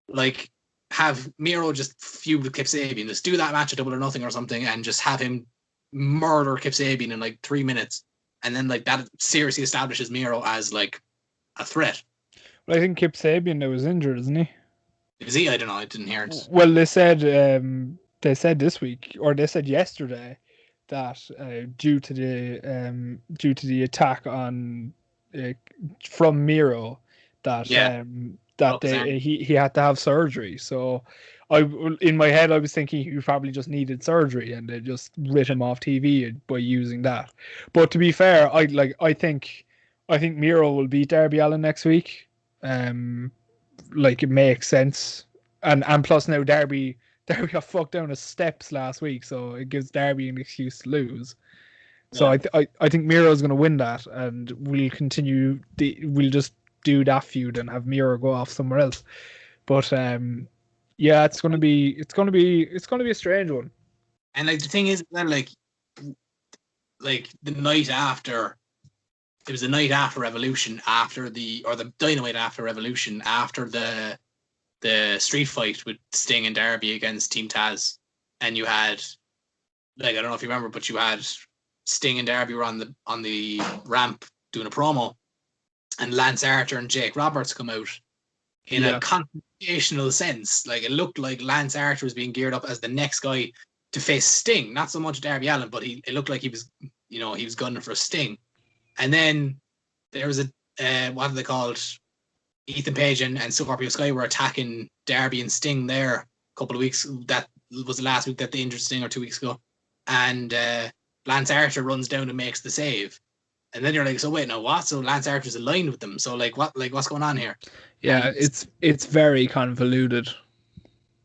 like have Miro just feud with Kip Sabian, just do that match at Double or Nothing or something, and just have him murder Kip Sabian in like 3 minutes, and then like that seriously establishes Miro as like a threat. Well, I think Kip Sabian now is injured, isn't he? Is he? I don't know. I didn't hear it. Well, they said this week, or they said yesterday, that due to the attack on. From Miro, that he had to have surgery. So in my head I was thinking he probably just needed surgery and they just writ him off TV by using that. But to be fair, I think Miro will beat Darby Allin next week. Like it makes sense, and plus now Darby got fucked down the steps last week, so it gives Darby an excuse to lose. So I think Miro's going to win that, and we'll continue. We'll just do that feud and have Miro go off somewhere else. But it's going to be a strange one. And like the thing is that like the night after, it was the night after Revolution, or the Dynamite after Revolution, after the street fight with Sting and Darby against Team Taz, and you had like I don't know if you remember, but you had. Sting and Darby were on the ramp doing a promo, and Lance Archer and Jake Roberts come out in a confrontational sense. Like it looked like Lance Archer was being geared up as the next guy to face Sting, not so much Darby Allin, but it looked like he was gunning for Sting. And then there was what are they called? Ethan Page and Scorpio Sky were attacking Darby and Sting there a couple of weeks. That was the last week that they injured Sting, or 2 weeks ago, and. Lance Archer runs down and makes the save, and then you're like, so wait, now what? So Lance Archer's aligned with them. So like what? Like what's going on here? Yeah, it's very convoluted.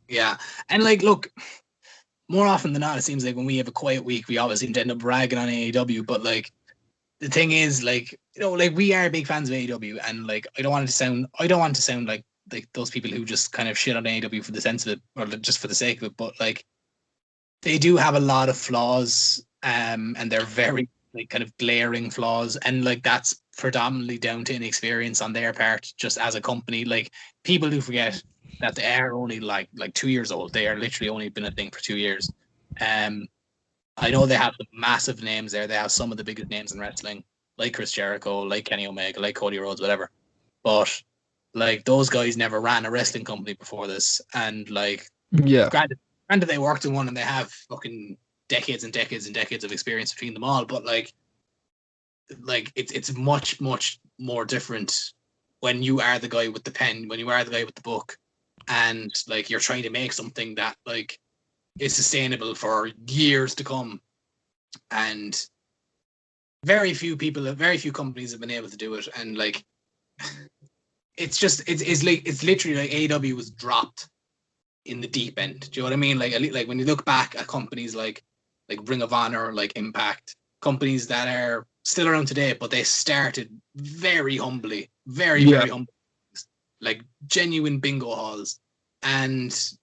Yeah, and like look, more often than not, it seems like when we have a quiet week, we always seem to end up bragging on AEW. But like the thing is, like like we are big fans of AEW, and like I don't want to sound like those people who just kind of shit on AEW for the sense of it or just for the sake of it. But like they do have a lot of flaws. And they're very like kind of glaring flaws, and like that's predominantly down to inexperience on their part, just as a company. Like people do forget that they are only like 2 years old. They are literally only been a thing for 2 years. I know they have the massive names there. They have some of the biggest names in wrestling, like Chris Jericho, like Kenny Omega, like Cody Rhodes, whatever. But like those guys never ran a wrestling company before this, and like granted they worked in one and they have fucking decades and decades and decades of experience between them all, but like it's much more different when you are the guy with the pen, when you are the guy with the book, and like you're trying to make something that like is sustainable for years to come. And very few companies have been able to do it, and like it's literally like AEW was dropped in the deep end. Do you know what I mean? Like when you look back at companies like Ring of Honor, like Impact, companies that are still around today, but they started very humbly, very humbly, like genuine bingo halls, and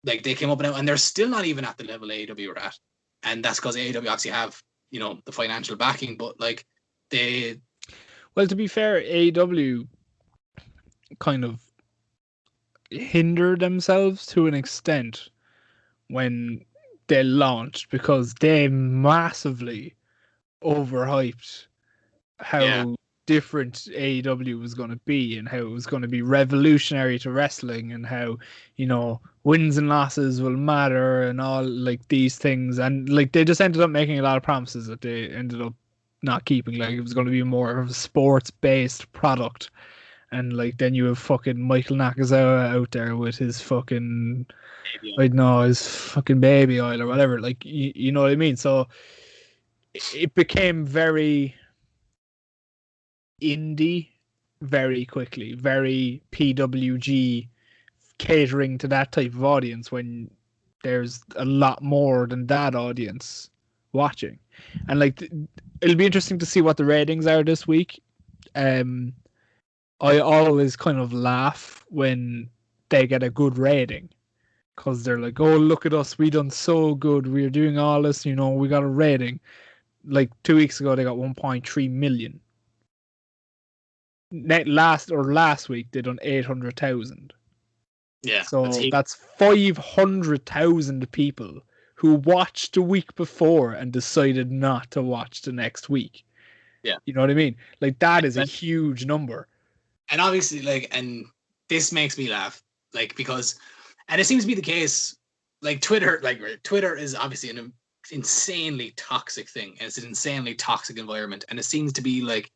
like they came up and they're still not even at the level AEW are at, and that's because AEW obviously have the financial backing, but like they. Well, to be fair, AEW kind of hinder themselves to an extent when they launched because they massively overhyped how different AEW was going to be and how it was going to be revolutionary to wrestling and how, you know, wins and losses will matter and all like these things. And like they just ended up making a lot of promises that they ended up not keeping. Like it was going to be more of a sports based product. And like then you have fucking Michael Nakazawa out there with his fucking, I don't know, his fucking baby oil or whatever. Like you know what I mean? So it became very indie very quickly, very PWG, catering to that type of audience when there's a lot more than that audience watching. And like it'll be interesting to see what the ratings are this week. I always kind of laugh when they get a good rating because they're like, oh, look at us, we done so good, we're doing all this, you know, we got a rating. Like 2 weeks ago they got 1.3 million. Last week they done 800,000. Yeah. So that's 500,000 people who watched the week before and decided not to watch the next week. Yeah. You know what I mean? Like that is a huge number. And obviously, like, and this makes me laugh, like, because, and it seems to be the case, like Twitter is obviously an insanely toxic thing, and it's an insanely toxic environment, and it seems to be like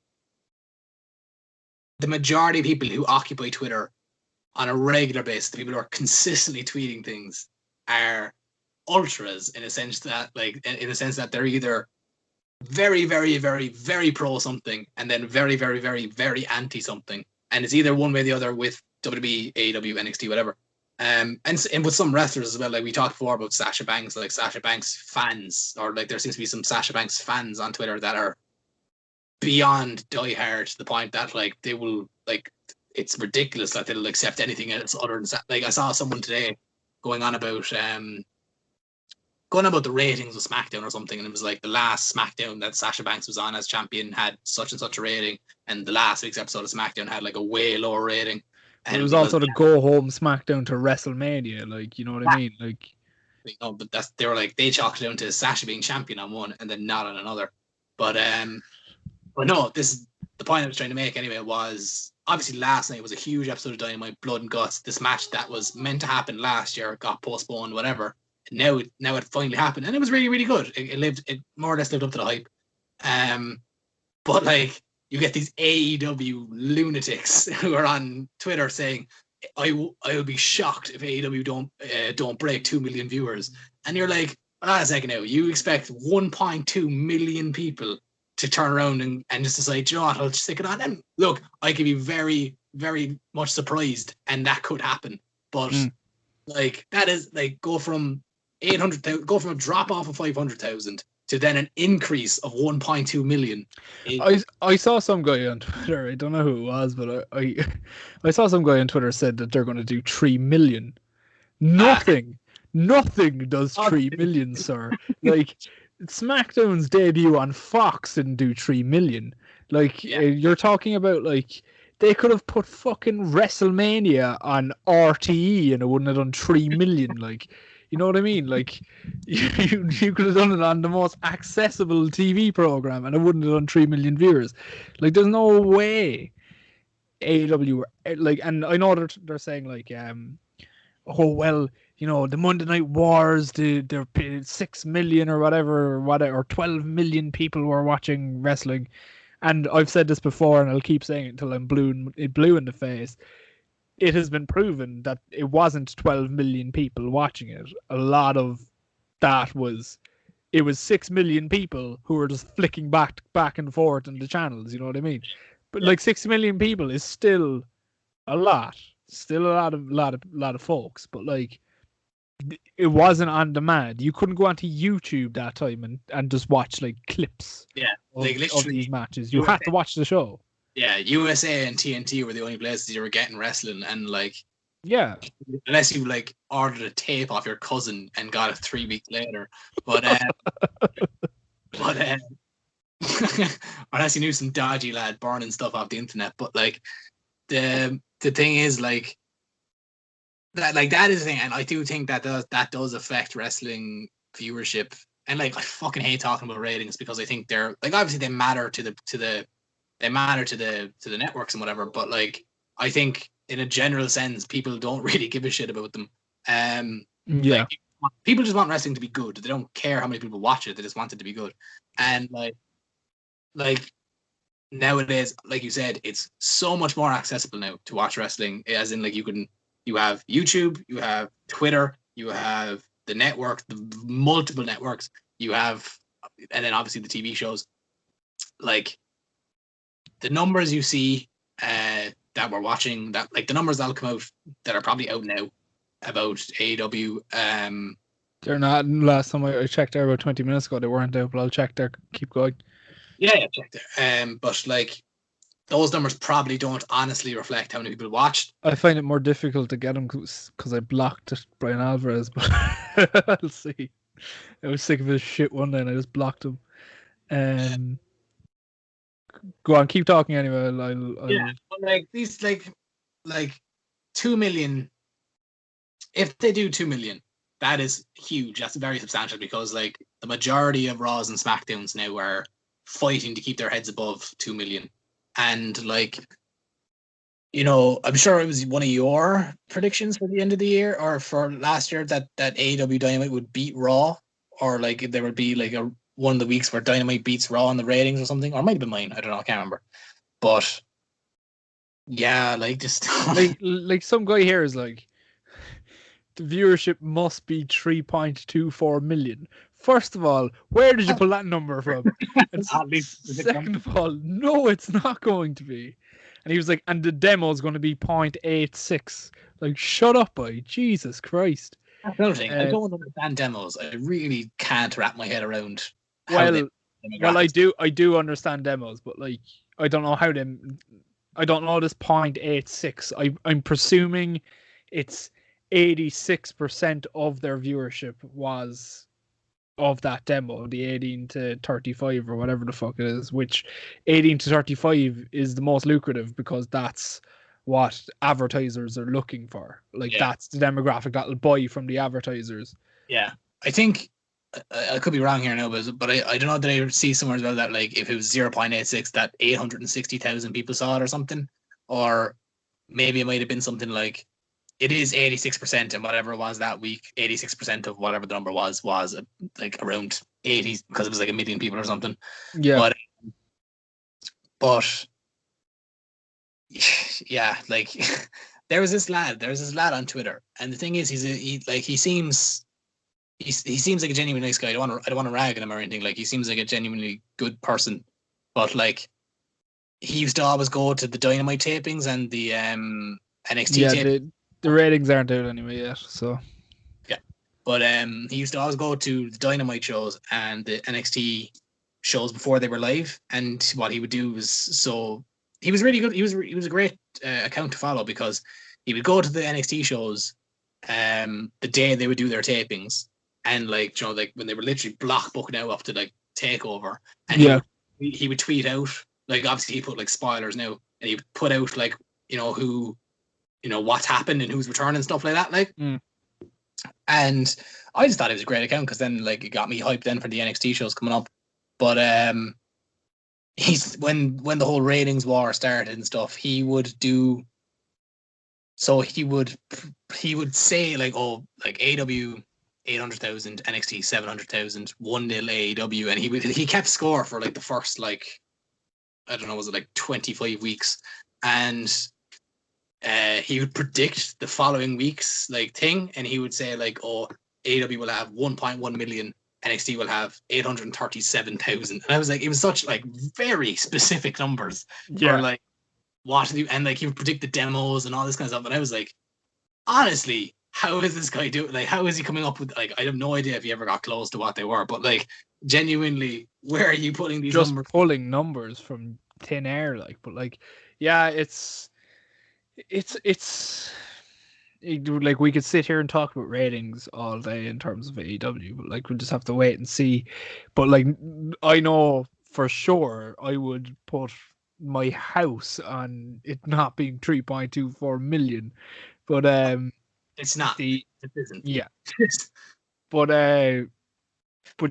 the majority of people who occupy Twitter on a regular basis, the people who are consistently tweeting things, are ultras in a sense that, they're either very, very, very, very pro something and then very, very, very, very anti something. And it's either one way or the other with WWE, AEW, NXT, whatever. And with some wrestlers as well, like we talked before about Sasha Banks, like Sasha Banks fans, or like there seems to be some Sasha Banks fans on Twitter that are beyond diehard to the point that like they will, like, it's ridiculous that they'll accept anything else other than, like, I saw someone today going on about the ratings of SmackDown or something, and it was like the last SmackDown that Sasha Banks was on as champion had such and such a rating, and the last week's episode of SmackDown had like a way lower rating. And it was also the go home SmackDown to WrestleMania, like, you know what I mean? Like, you know, but they were like, they chalked it down to Sasha being champion on one and then not on another. But no, the point I was trying to make anyway was obviously last night was a huge episode of Dynamite, Blood and Guts. This match that was meant to happen last year got postponed, whatever. Now it finally happened, and it was really, really good. It more or less lived up to the hype. But like, you get these AEW lunatics who are on Twitter saying, I will be shocked if AEW don't break 2 million viewers. And you're like, hold on a second now, you expect 1.2 million people to turn around and just decide, you know what, I'll just stick it on. And look, I could be very, very much surprised, and that could happen. But like, that is like, go from 800,000, go from a drop off of 500,000 to then an increase of 1.2 million. I saw some guy on Twitter, I don't know who it was, but I saw some guy on Twitter said that they're going to do 3 million. Nothing does 3 million, sir. Like, SmackDown's debut on Fox didn't do 3 million. Like, you're talking about, like, they could have put fucking WrestleMania on RTE and it wouldn't have done 3 million. Like, you know what I mean? Like, you could have done it on the most accessible TV program and it wouldn't have done 3 million viewers. Like, there's no way AEW, like, and I know they're saying, like, oh, well, you know, the Monday Night Wars, they're 6 million or whatever, or 12 million people were watching wrestling. And I've said this before, and I'll keep saying it until I'm blue in the face. It has been proven that it wasn't 12 million people watching it. A lot of that was 6 million people who were just flicking back and forth in the channels. You know what I mean? But like 6 million people is still a lot. Still a lot of folks. But like, it wasn't on demand. You couldn't go onto YouTube that time and just watch like clips. Of these matches. You had to watch the show. Yeah, USA and TNT were the only places you were getting wrestling, and like, yeah, unless you like ordered a tape off your cousin and got it 3 weeks later, but or unless you knew some dodgy lad burning stuff off the internet. But like, the thing is, like, that is the thing, and I do think that does affect wrestling viewership. And like I fucking hate talking about ratings because I think they're like obviously they matter to the networks and whatever, but like I think in a general sense people don't really give a shit about them. Yeah. Like people just want wrestling to be good. They don't care how many people watch it. They just want it to be good. And like nowadays, like you said, it's so much more accessible now to watch wrestling. As in, like you have YouTube, you have Twitter, you have the network, the multiple networks, you have, and then obviously the TV shows. Like the numbers you see that we're watching, that like the numbers that'll come out that are probably out now about AEW. They're not. Last time I checked there about 20 minutes ago, they weren't out, but I'll check there. Keep going. Yeah, check there. But like those numbers probably don't honestly reflect how many people watched. I find it more difficult to get them because I blocked Bryan Alvarez, but I'll see. I was sick of his shit one day and I just blocked him. Go on, keep talking anyway. Yeah, but like these like 2 million. If they do 2 million, that is huge. That's very substantial because like the majority of Raws and SmackDowns now are fighting to keep their heads above 2 million. And like, you know, I'm sure it was one of your predictions for the end of the year or for last year that AEW Dynamite would beat Raw, or like there would be like one of the weeks where Dynamite beats Raw in the ratings or something, or it might have been mine. I don't know. I can't remember. But yeah, like just like some guy here is like, the viewership must be 3.24 million. First of all, where did you pull that number from? And second of all, no, it's not going to be. And he was like, and the demo is going to be 0.86. Like, shut up, boy. Jesus Christ. That's another thing. I don't understand demos. I really can't wrap my head around. Well, I do understand demos, but like, I don't know how them. I don't know this 0.86. I'm presuming it's 86% of their viewership was of that demo, the 18 to 35 or whatever the fuck it is, which 18 to 35 is the most lucrative because that's what advertisers are looking for. Like that's the demographic that'll buy from the advertisers. Yeah. I think I could be wrong here now, but I don't know, did I see somewhere as well that like if it was 0.86 that 860,000 people saw it or something, or maybe it might have been something like it is 86% and whatever it was that week, 86% of whatever the number was like around 80 because it was like 1 million people or something. Yeah. But yeah, like there's this lad on Twitter, and the thing is he seems like a genuinely nice guy. I don't want to rag on him or anything. Like he seems like a genuinely good person, but like he used to always go to the Dynamite tapings and the NXT tapings. The ratings aren't out anyway yet, so yeah. But he used to always go to the Dynamite shows and the NXT shows before they were live. And what he would do was, he was really good. He was a great account to follow because he would go to the NXT shows the day they would do their tapings, and like, you know, like when they were literally block booking out up to like Takeover, and he would tweet out, like, obviously he put like spoilers now, and he would put out like, you know, who, you know, what's happened and who's returning and stuff like that, like. And I just thought it was a great account because then like it got me hyped then for the NXT shows coming up. But he's when the whole ratings war started and stuff, he would do. So he would say like, oh, like AW 800,000, NXT 700,000, 1-0 AEW, and he kept score for like the first, like, I don't know, was it like 25 weeks, and he would predict the following week's like thing, and he would say like, oh, AEW will have 1.1 million, NXT will have 837,000, and I was like, it was such like very specific numbers for like what to do, and like he would predict the demos and all this kind of stuff, and I was like, honestly, how is this guy doing? Like, how is he coming up with, like, I have no idea if he ever got close to what they were, but like, genuinely, where are you putting these just numbers? Pulling numbers from thin air, like, but like, yeah, it's like we could sit here and talk about ratings all day in terms of AEW, but like we'll just have to wait and see. But like, I know for sure I would put my house on it not being 3.24 million. But It's not. The It isn't. yeah, but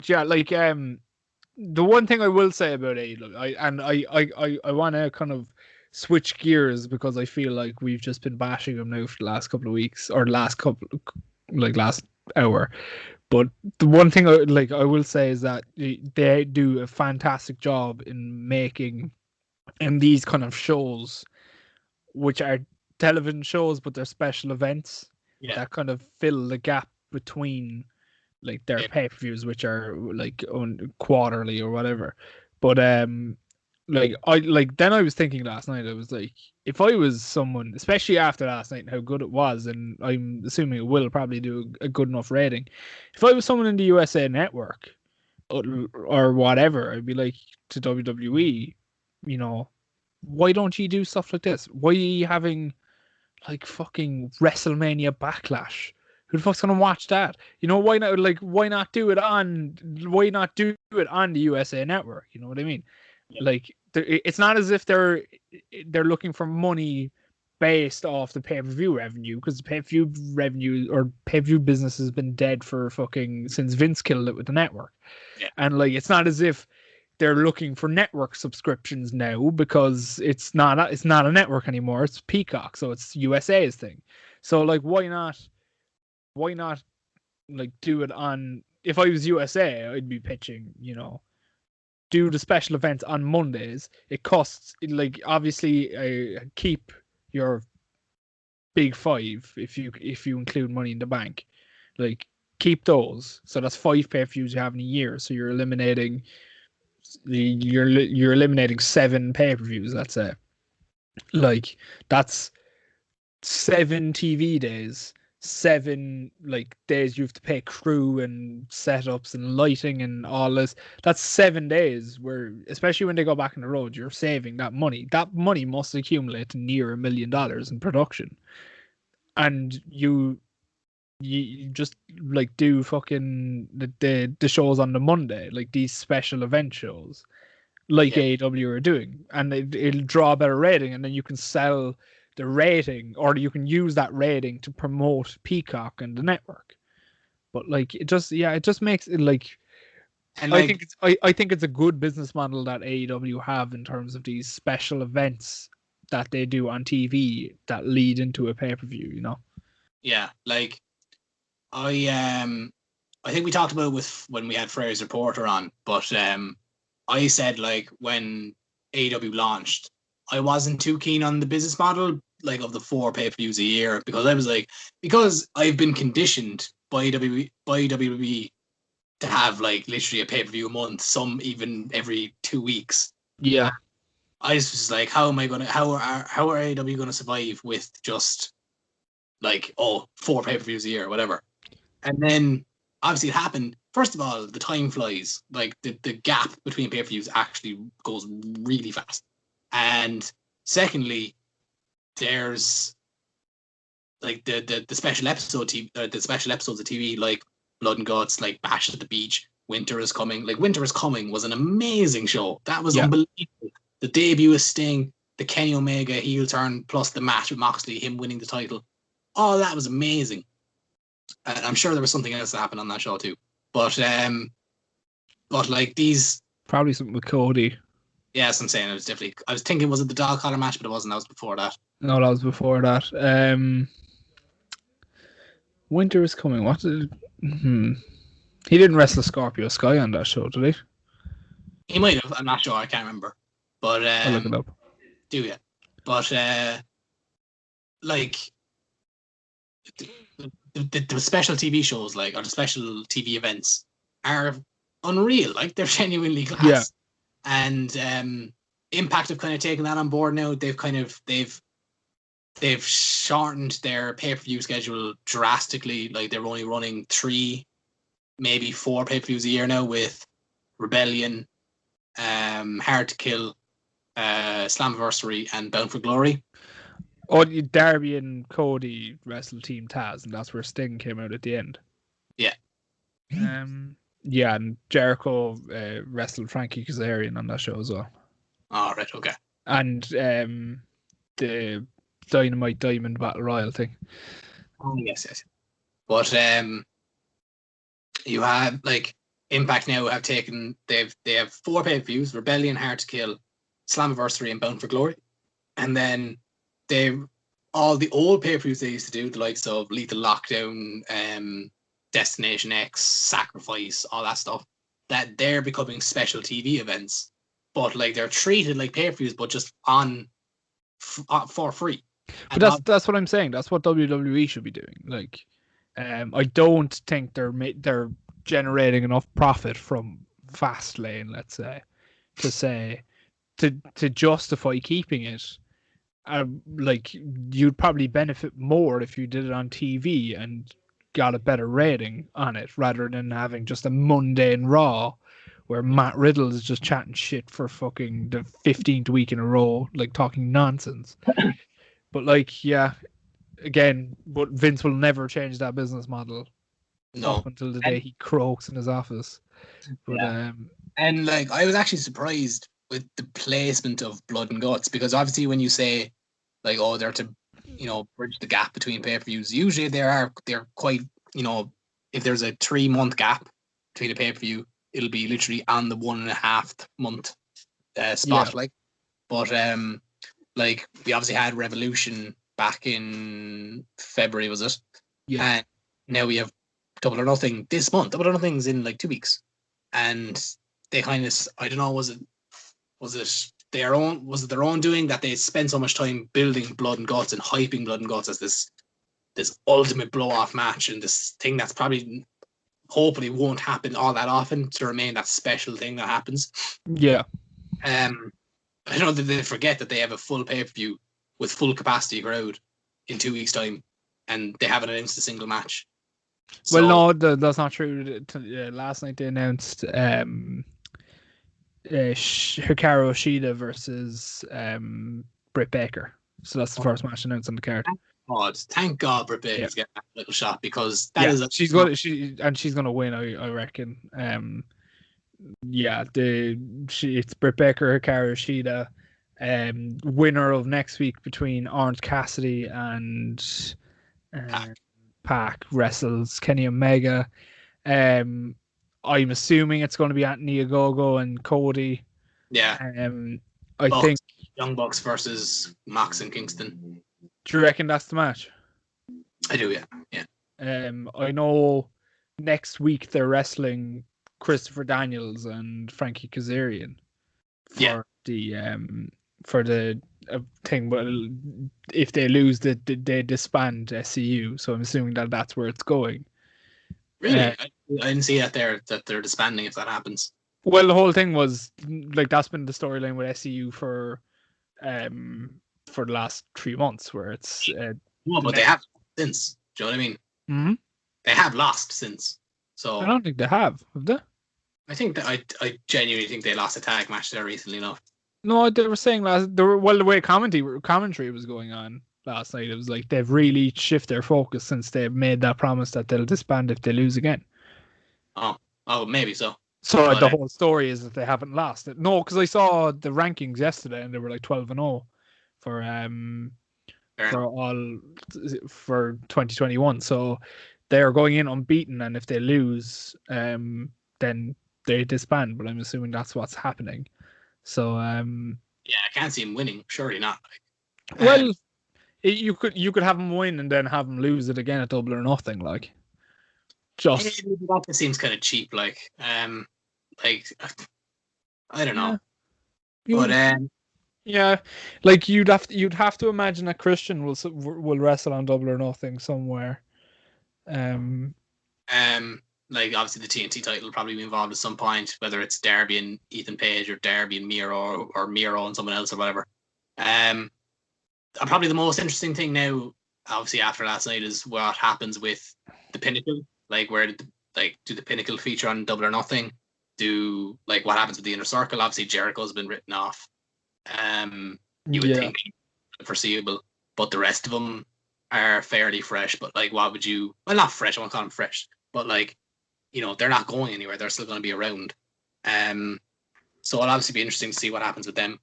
yeah, like the one thing I will say about AEW, I want to kind of switch gears because I feel like we've just been bashing them now for the last couple of weeks or last hour. But the one thing I will say is that they do a fantastic job in making these kind of shows, which are television shows, but they're special events Yeah. that kind of fill the gap between like their Yeah. pay-per-views, which are like on quarterly or whatever. But then I was thinking last night, I was like, if I was someone, especially after last night and how good it was, and I'm assuming it will probably do a good enough rating, if I was someone in the USA Network or whatever, I'd be like to WWE, you know, why don't you do stuff like this? Why are you having like fucking WrestleMania Backlash? Who the fuck's gonna watch that? You know, why not? Like, why not do it on? Why not do it on the USA Network? You know what I mean? Yeah. Like, it's not as if they're looking for money based off the pay-per-view revenue, because the pay-per-view revenue or pay-per-view business has been dead for fucking since Vince killed it with the network. Yeah. And like, it's not as if they're looking for network subscriptions now, because it's not a network anymore. It's Peacock, so it's USA's thing. So like, why not like do it on? If I was USA, I'd be pitching, do the special events on Mondays. It costs like, obviously, keep your big five if you include Money in the Bank. Like, keep those. So that's 5 pay-per-views you have in a year. So you're eliminating 7 pay-per-views. Let's say, like, that's 7 TV days, 7 like days you have to pay crew and setups and lighting and all this. That's 7 days where, especially when they go back on the road, you're saving that money. That money must accumulate to near $1 million in production, and you just like do fucking the shows on the Monday, like these special event shows, like Yeah. AEW are doing, and it'll draw a better rating, and then you can sell the rating, or you can use that rating to promote Peacock and the network. But like, it just makes it like, And I like, think I think it's a good business model that AEW have in terms of these special events that they do on TV that lead into a pay-per-view, yeah, like I think we talked about it with when we had Fraser Porter on, but I said, like, when AEW launched, I wasn't too keen on the business model, like, of the 4 pay-per-views a year, because I was like, because I've been conditioned by WWE to have like literally a pay-per-view a month, some even every 2 weeks. Yeah. I just was like, how are AEW gonna survive with just like 4 pay-per-views a year or whatever? And then obviously it happened. First of all, the time flies. Like, the gap between pay-per-views actually goes really fast. And secondly, there's like the special episodes of TV, like Blood and Guts, like Bash at the Beach, Winter is Coming. Like, Winter is Coming was an amazing show. That was unbelievable. The debut of Sting, the Kenny Omega heel turn, plus the match with Moxley, him winning the title. All that was amazing. And I'm sure there was something else that happened on that show too. But like, these, Probably something with Cody. yeah, as I'm saying, it was definitely. I was thinking, was it the dog collar match? But it wasn't. That was before that. No, that was before that. Winter is Coming. What did? He didn't wrestle Scorpio Sky on that show, did he? He might have. I'm not sure. I can't remember. But I'll look it up. Do you? But like, the special TV shows, like, or the special TV events, are unreal. Like, they're genuinely class. Yeah. And Impact have kind of taken that on board now. They've shortened their pay-per-view schedule drastically. Like, they're only running 3, maybe 4 pay-per-views a year now, with Rebellion, Hard to Kill, Slammiversary, and Bound for Glory. Oh, Darby and Cody wrestled Team Taz, and that's where Sting came out at the end. Yeah. Yeah, and Jericho wrestled Frankie Kazarian on that show as well. Oh, right, okay. And the Dynamite Diamond Battle Royal thing. Oh, yes. But you have like Impact now have taken they have 4 pay-per-views: Rebellion, Hard to Kill, Slammiversary, and Bound for Glory. And then they all the old pay-per-views they used to do, the likes of Lethal Lockdown, Destination X, Sacrifice, all that stuff, that they're becoming special TV events. But like they're treated like pay-per-views, but just on for free. But that's what I'm saying. That's what WWE should be doing. Like, I don't think they're generating enough profit from Fastlane, let's say, to justify keeping it. Like, you'd probably benefit more if you did it on TV and got a better rating on it, rather than having just a mundane Raw where Matt Riddle is just chatting shit for fucking the 15th week in a row, like talking nonsense. But like, yeah, again, but Vince will never change that business model up until the day he croaks in his office. But and like, I was actually surprised with the placement of Blood and Guts, because obviously when you say like, oh, they're to, bridge the gap between pay-per-views, usually they're quite, if there's a 3-month gap between a pay-per-view, it'll be literally on the 1.5 month spot. Like, but like, we obviously had Revolution back in February, was it? Yeah. And now we have Double or Nothing this month. Double or Nothing's in like 2 weeks, and they kind of, I don't know, was it their own doing that they spend so much time building Blood and Guts and hyping Blood and Guts as this ultimate blow off match, and this thing that's probably hopefully won't happen all that often to remain that special thing that happens. Yeah. I know that they forget that they have a full pay-per-view with full capacity crowd in 2 weeks' time, and they haven't announced a single match. So, well, no, that's not true. Last night they announced Hikaru Shida versus Britt Baker. So that's the first match announced on the card. Thank God Britt Baker's getting that little shot, because that is she's gonna win, I reckon. It's Britt Baker, Hikaru Shida, winner of next week between Orange Cassidy and Pac wrestles Kenny Omega. I'm assuming it's going to be Anthony Ogogo and Cody. Yeah. I think Young Bucks versus Mox and Kingston. Do you reckon that's the match? I do, yeah. I know next week they're wrestling Christopher Daniels and Frankie Kazarian for the thing, but if they lose, they disband SCU. So I'm assuming that's where it's going. Really, I didn't see that they're disbanding if that happens. Well, the whole thing was like that's been the storyline with SCU for the last 3 months, where it's but they have since. Do you know what I mean? Mm-hmm. They have lost since. So I don't think they have they? I think that I genuinely think they lost a tag match there recently enough. No, they were saying the way commentary was going on last night, it was like they've really shifted their focus since they've made that promise that they'll disband if they lose again. Oh, maybe so. So the whole story is that they haven't lost it. No, because I saw the rankings yesterday and they were like 12-0 for 2021. So they are going in unbeaten, and if they lose, then they disband. But I'm assuming that's what's happening. So I can't see him winning. Surely not. You could have him win and then have him lose it again at Double or Nothing. Like, just that just seems kind of cheap. Like I don't know. Like you'd have to imagine that Christian will wrestle on Double or Nothing somewhere. Like obviously the TNT title will probably be involved at some point, whether it's Darby and Ethan Page or Darby and Miro or Miro and someone else or whatever. Probably the most interesting thing now, obviously after last night, is what happens with the Pinnacle. Like do the Pinnacle feature on Double or Nothing? Do like what happens with the Inner Circle? Obviously Jericho's been written off. You would think foreseeable, but the rest of them are fairly fresh. But like, what would you? Well, not fresh. I won't call them fresh, but like, they're not going anywhere. They're still going to be around. So it'll obviously be interesting to see what happens with them.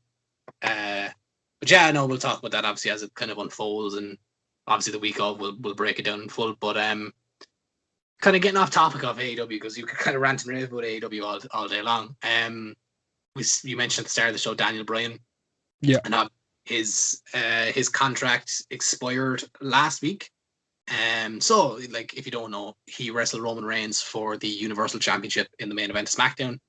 But yeah, I know we'll talk about that obviously as it kind of unfolds and obviously the week of we'll break it down in full. But kind of getting off topic of AEW, because you could kind of rant and rave about AEW all day long. You mentioned at the start of the show Daniel Bryan. Yeah. And his contract expired last week. So, like, if you don't know, he wrestled Roman Reigns for the Universal Championship in the main event of SmackDown,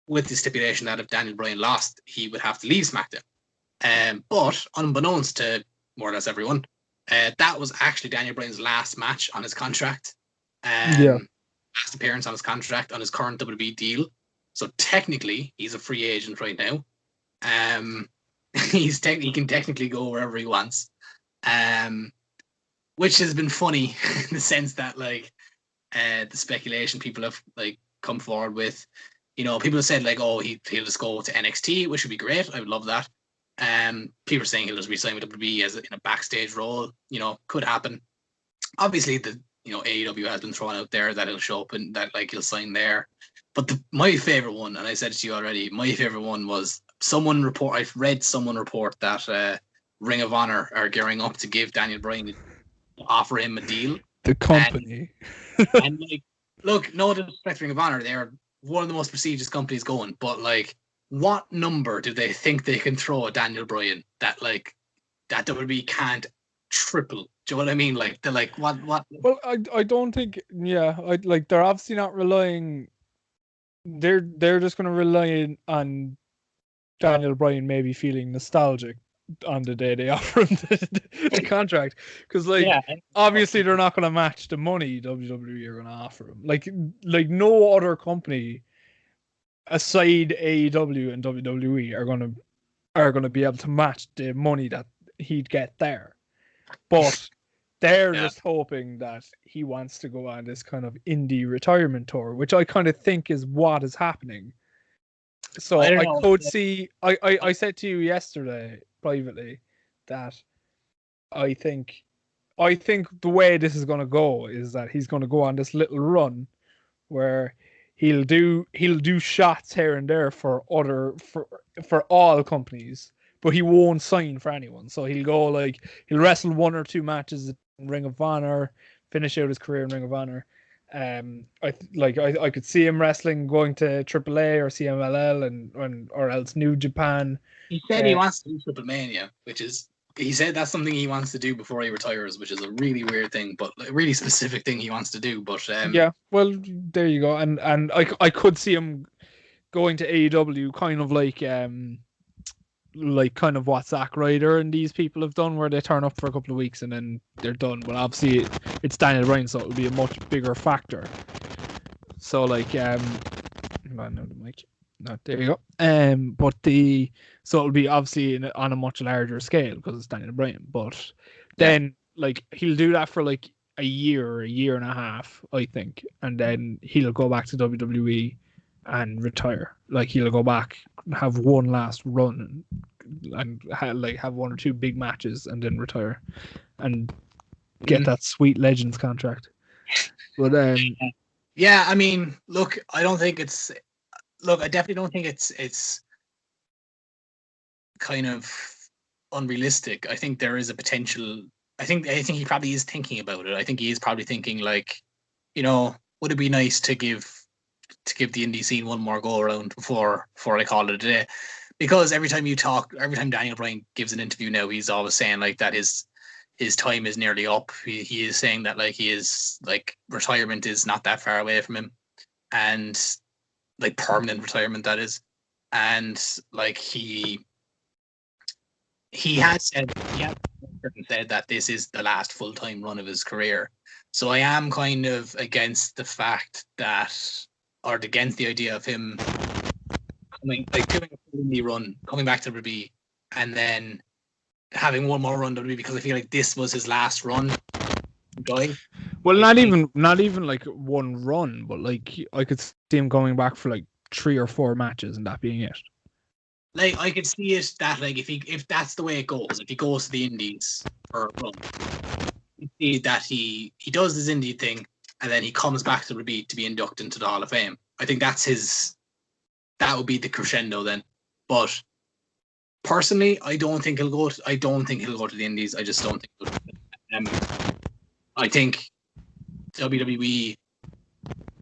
with the stipulation that if Daniel Bryan lost, he would have to leave SmackDown. But unbeknownst to more or less everyone, that was actually Daniel Bryan's last match on his contract. Last appearance on his contract on his current WWE deal. So technically, he's a free agent right now. He can technically go wherever he wants. Which has been funny in the sense that, like, the speculation people have, like, come forward with, you know, people have said, like, oh, he'll just go to NXT, which would be great. I would love that. People are saying he'll just resign with WWE in a backstage role. You know, could happen. Obviously, AEW has been thrown out there that he'll show up and that, like, he'll sign there. But my favorite one, and I said it to you already, my favorite one was I've read someone report that Ring of Honor are gearing up to give Daniel Bryan, offer him a deal. The company. And like, look, no disrespect to Ring of Honor, they're one of the most prestigious companies going, but like, what number do they think they can throw at Daniel Bryan that WWE can't triple? Do you know what I mean? Like, they're like, what? Well, I don't think, they're obviously not relying. They're just going to rely on Daniel Bryan maybe feeling nostalgic on the day they offer him the contract, because obviously they're not going to match the money WWE are going to offer him. Like no other company aside AEW and WWE are going to be able to match the money that he'd get there. But they're just hoping that he wants to go on this kind of indie retirement tour, which I kind of think is what is happening. So I could see. I said to you yesterday privately that I think the way this is going to go is that he's going to go on this little run where he'll do shots here and there for all companies, but he won't sign for anyone. So he'll wrestle one or two matches in Ring of Honor, finish out his career in Ring of Honor. I could see him wrestling, going to AAA or CMLL or else New Japan. He said he wants to do Triple Mania, he said that's something he wants to do before he retires, which is a really weird thing, but a really specific thing he wants to do. But well, there you go. And I could see him going to AEW, kind of like kind of what Zack Ryder and these people have done, where they turn up for a couple of weeks and then they're done. But obviously it's Daniel Bryan, so it'll be a much bigger factor. So there you go. So it'll be obviously on a much larger scale because it's Daniel Bryan. But then he'll do that for like a year or a year and a half, I think, and then he'll go back to WWE and retire. Like, he'll go back, have one last run, and have one or two big matches, and then retire and get that sweet Legends contract. But I mean, look, I definitely don't think it's kind of unrealistic. I think there is a potential. I think he probably is thinking about it. I think he is probably thinking, like, you know, would it be nice to give the indie scene one more go around before I call it a day? Because every time Daniel Bryan gives an interview now, he's always saying like that his time is nearly up. He is saying that, like, he is, like, retirement is not that far away from him, and like permanent retirement, that is. And like he had said that this is the last full-time run of his career. So I am kind of against the fact that, or against the idea of him doing a full indie run, coming back to WWE, and then having one more run to WWE, because I feel like this was his last run. Well, not even like one run, but like I could see him going back for like 3 or 4 matches and that being it. Like, I could see it that, like, if that's the way it goes, if he goes to the Indies for a run, you see that he does his indie thing and then he comes back to WWE to be inducted into the Hall of Fame. I think that would be the crescendo then. But personally, I don't think he'll go to the Indies. I just don't think he'll. I think WWE.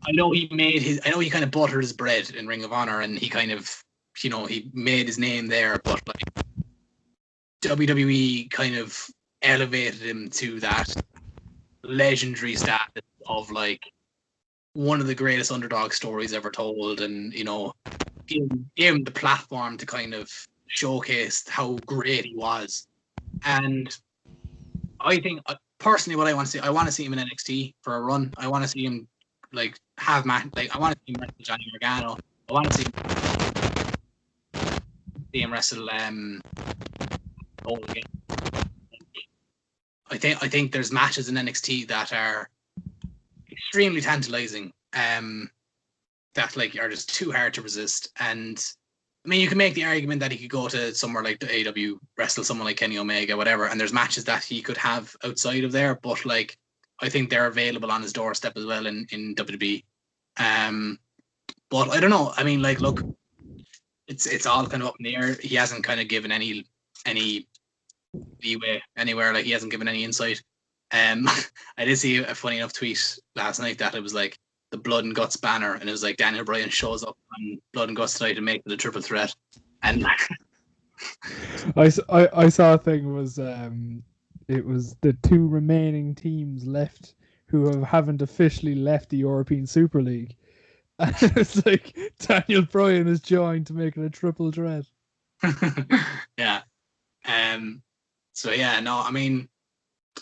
I know he kind of buttered his bread in Ring of Honor, and he kind of, he made his name there. But like WWE kind of elevated him to that legendary status of like one of the greatest underdog stories ever told, and gave him the platform to kind of showcase how great he was. And I think personally, what I want to see him in NXT for a run. I want to see him like have match. Like I want to see him wrestle Johnny Gargano. I want to see him wrestle Cole again. I think there's matches in NXT that are extremely tantalizing. That like are just too hard to resist. And I mean, you can make the argument that he could go to somewhere like the AEW, wrestle someone like Kenny Omega, whatever, and there's matches that he could have outside of there, but like I think they're available on his doorstep as well in WWE. But I don't know. I mean, like, look, it's all kind of up in the air. He hasn't kind of given any leeway anywhere. Like he hasn't given any insight. I did see a funny enough tweet last night that it was like the Blood and Guts banner, and it was like Daniel Bryan shows up on Blood and Guts tonight to make it a triple threat. And I saw a thing was it was the two remaining teams left who haven't officially left the European Super League. And it's like Daniel Bryan is joined to make it a triple threat. Yeah. So yeah, no, I mean,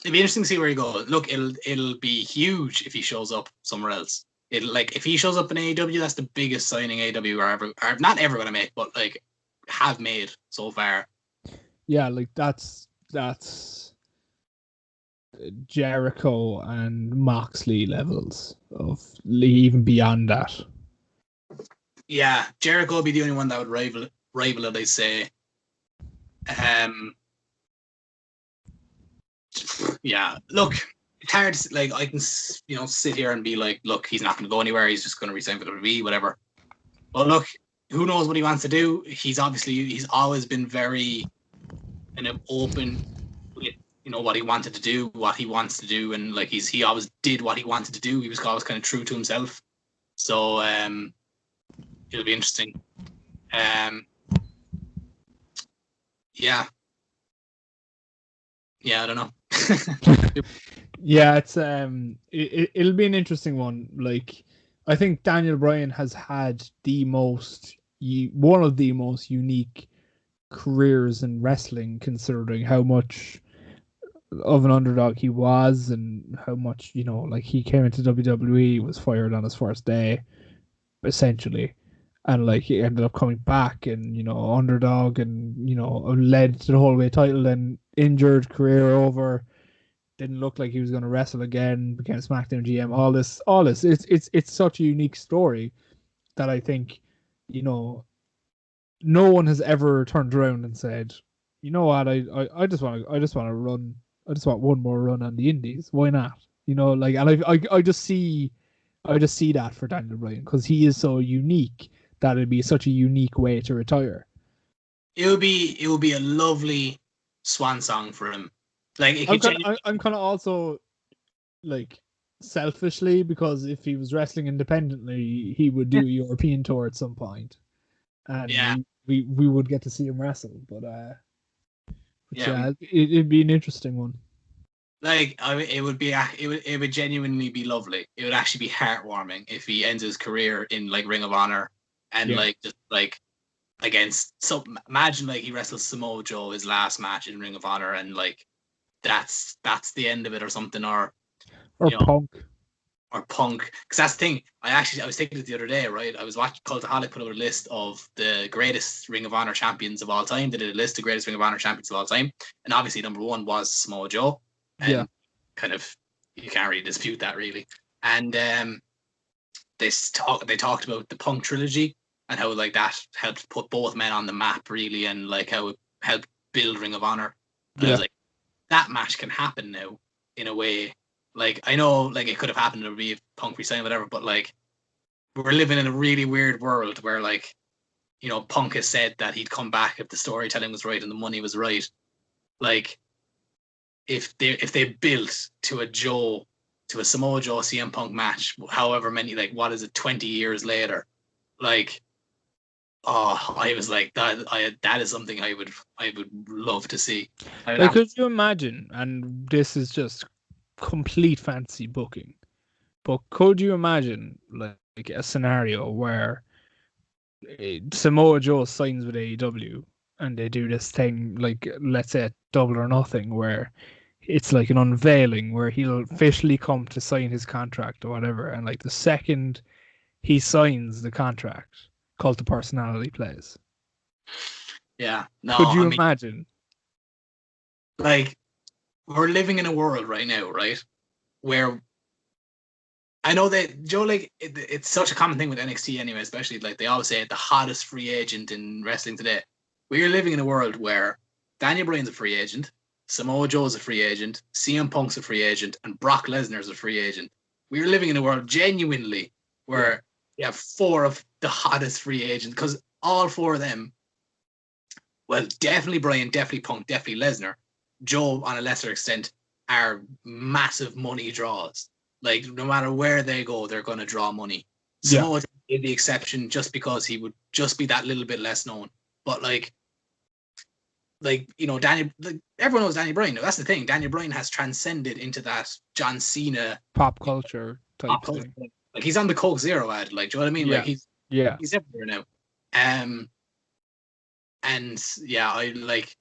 it'd be interesting to see where he goes. Look, it'll be huge if he shows up somewhere else. If he shows up in AEW, that's the biggest signing AEW are not ever gonna make, but like have made so far. Yeah, like that's Jericho and Moxley levels of even beyond that. Yeah, Jericho will be the only one that would rival it, they say. Yeah, look, it's hard to, like, I can sit here and be like, look, he's not going to go anywhere, he's just going to resign for WWE, whatever. But look, who knows what he wants to do. He's always been very kind of open with what he wanted to do, what he wants to do, and like he always did what he wanted to do. He was always kind of true to himself. So it'll be interesting. Yeah, I don't know. Yeah, it's it'll be an interesting one. Like, I think Daniel Bryan has had one of the most unique careers in wrestling, considering how much of an underdog he was and how much like he came into WWE, was fired on his first day, essentially, and like he ended up coming back and underdog and led to the whole way title, then injured, career over, didn't look like he was going to wrestle again, became SmackDown GM, all this it's such a unique story that I think no one has ever turned around and said, you know what, I just want one more run on the indies, why not? And I just see that for Daniel Bryan, because he is so unique that it'd be such a unique way to retire. It would be a lovely swan song for him. Like I'm kind of also like selfishly, because if he was wrestling independently, he would do a European tour at some point, and we would get to see him wrestle. But it'd be an interesting one. Like, it would genuinely be lovely. It would actually be heartwarming if he ends his career in like Ring of Honor and against. So imagine like he wrestles Samoa Joe his last match in Ring of Honor, and like that's the end of it or something, or Punk. Or Punk, because that's the thing. I was thinking it the other day, right? I was watching Cultaholic put out a list of the greatest Ring of Honor champions of all time. They did a list of greatest Ring of Honor champions of all time, and obviously number one was Samoa Joe. And kind of, you can't really dispute that, really. And they talked about the Punk trilogy and how like that helped put both men on the map, really, and like how it helped build Ring of Honor. And I was like, that match can happen now in a way. Like, I know, like, it could have happened to be Punk resigned, whatever, but like, we're living in a really weird world where, like, Punk has said that he'd come back if the storytelling was right and the money was right. Like, if they built to a Samoa Joe CM Punk match, however many, like, what is it, 20 years later, like, oh, I was like, that is something I would love to see. Like, could you imagine? And this is just complete fantasy booking, but could you imagine like a scenario where Samoa Joe signs with AEW and they do this thing, like, let's say Double or Nothing, where it's like an unveiling where he'll officially come to sign his contract or whatever, and like the second he signs the contract, Cult of Personality plays. Yeah, no, could you imagine? Like, we're living in a world right now, right, where I know that Joe, like, it's such a common thing with NXT anyway, especially, like, they always say the hottest free agent in wrestling today. We're living in a world where Daniel Bryan's a free agent, Samoa Joe's a free agent, CM Punk's a free agent, and Brock Lesnar's a free agent. We're living in a world genuinely where you have 4 of the hottest free agents, because all 4 of them, well, definitely Bryan, definitely Punk, definitely Lesnar, Joe on a lesser extent, are massive money draws. Like, no matter where they go, they're going to draw money. Samoa is the exception just because he would just be that little bit less known. But like you know, Daniel, like, everyone knows Daniel Bryan. That's the thing. Daniel Bryan has transcended into that John Cena pop culture type thing. Like, he's on the Coke Zero ad. Like, do you know what I mean? Yeah. Like, he's everywhere now. And yeah, I like.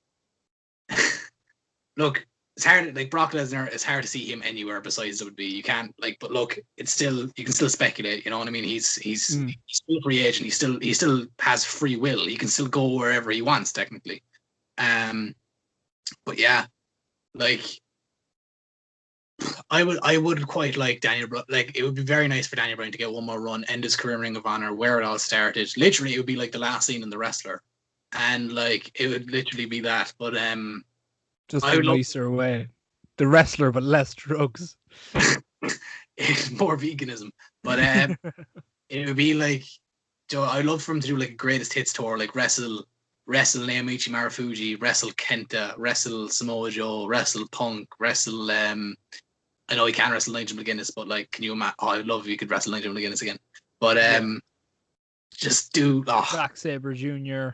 Look, it's hard. Like, Brock Lesnar, it's hard to see him anywhere besides WWE. You can't, like, but look, it's still, you can still speculate. You know what I mean? He's still a free agent. He still has free will. He can still go wherever he wants, technically. But yeah, like, I would quite like Daniel Bryan. Like, it would be very nice for Daniel Bryan to get one more run, end his career in Ring of Honor, where it all started. Literally, it would be like the last scene in The Wrestler, and like, it would literally be that. But just a nicer way, The Wrestler, but less drugs. It's more veganism, but it would be like, Joe, I'd love for him to do like a greatest hits tour, like wrestle Naomichi Marufuji, wrestle Kenta, wrestle Samoa Joe, wrestle Punk, wrestle I know he can't wrestle Nigel McGuinness, but like, can you imagine? Oh, I'd love if you could wrestle Nigel McGuinness again. But just do Zack Sabre Jr.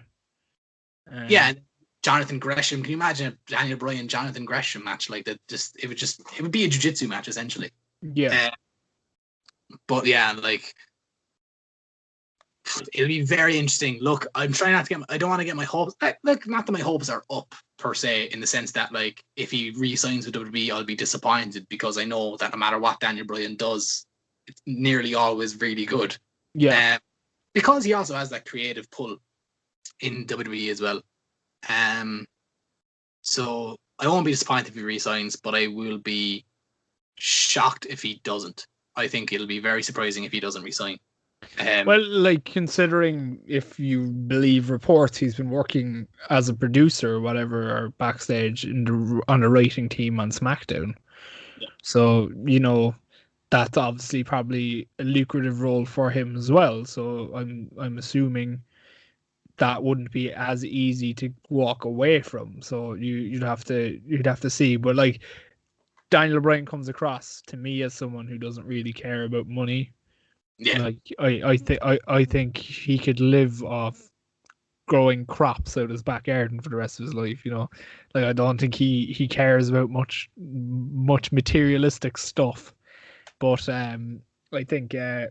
Yeah, Jonathan Gresham. Can you imagine a Daniel Bryan Jonathan Gresham match like that? It would be a jiu-jitsu match essentially. Yeah. But yeah, like, it'll be very interesting. Look, I'm trying not to I don't want to get my hopes. Look, not that my hopes are up per se, in the sense that, like, if he re-signs with WWE, I'll be disappointed, because I know that no matter what Daniel Bryan does, it's nearly always really good. Yeah. Because he also has that creative pull in WWE as well. So I won't be disappointed if he re-signs, but I will be shocked if he doesn't. I think it'll be very surprising if he doesn't re-sign. Well, like, considering, if you believe reports, he's been working as a producer or whatever, or backstage on the writing team on SmackDown. Yeah. So, you know, that's obviously probably a lucrative role for him as well. So I'm assuming that wouldn't be as easy to walk away from. So you'd have to see. But like, Daniel Bryan comes across to me as someone who doesn't really care about money. Yeah. Like, I think he could live off growing crops out his back garden for the rest of his life, you know. Like, I don't think he cares about much materialistic stuff. But I think it'll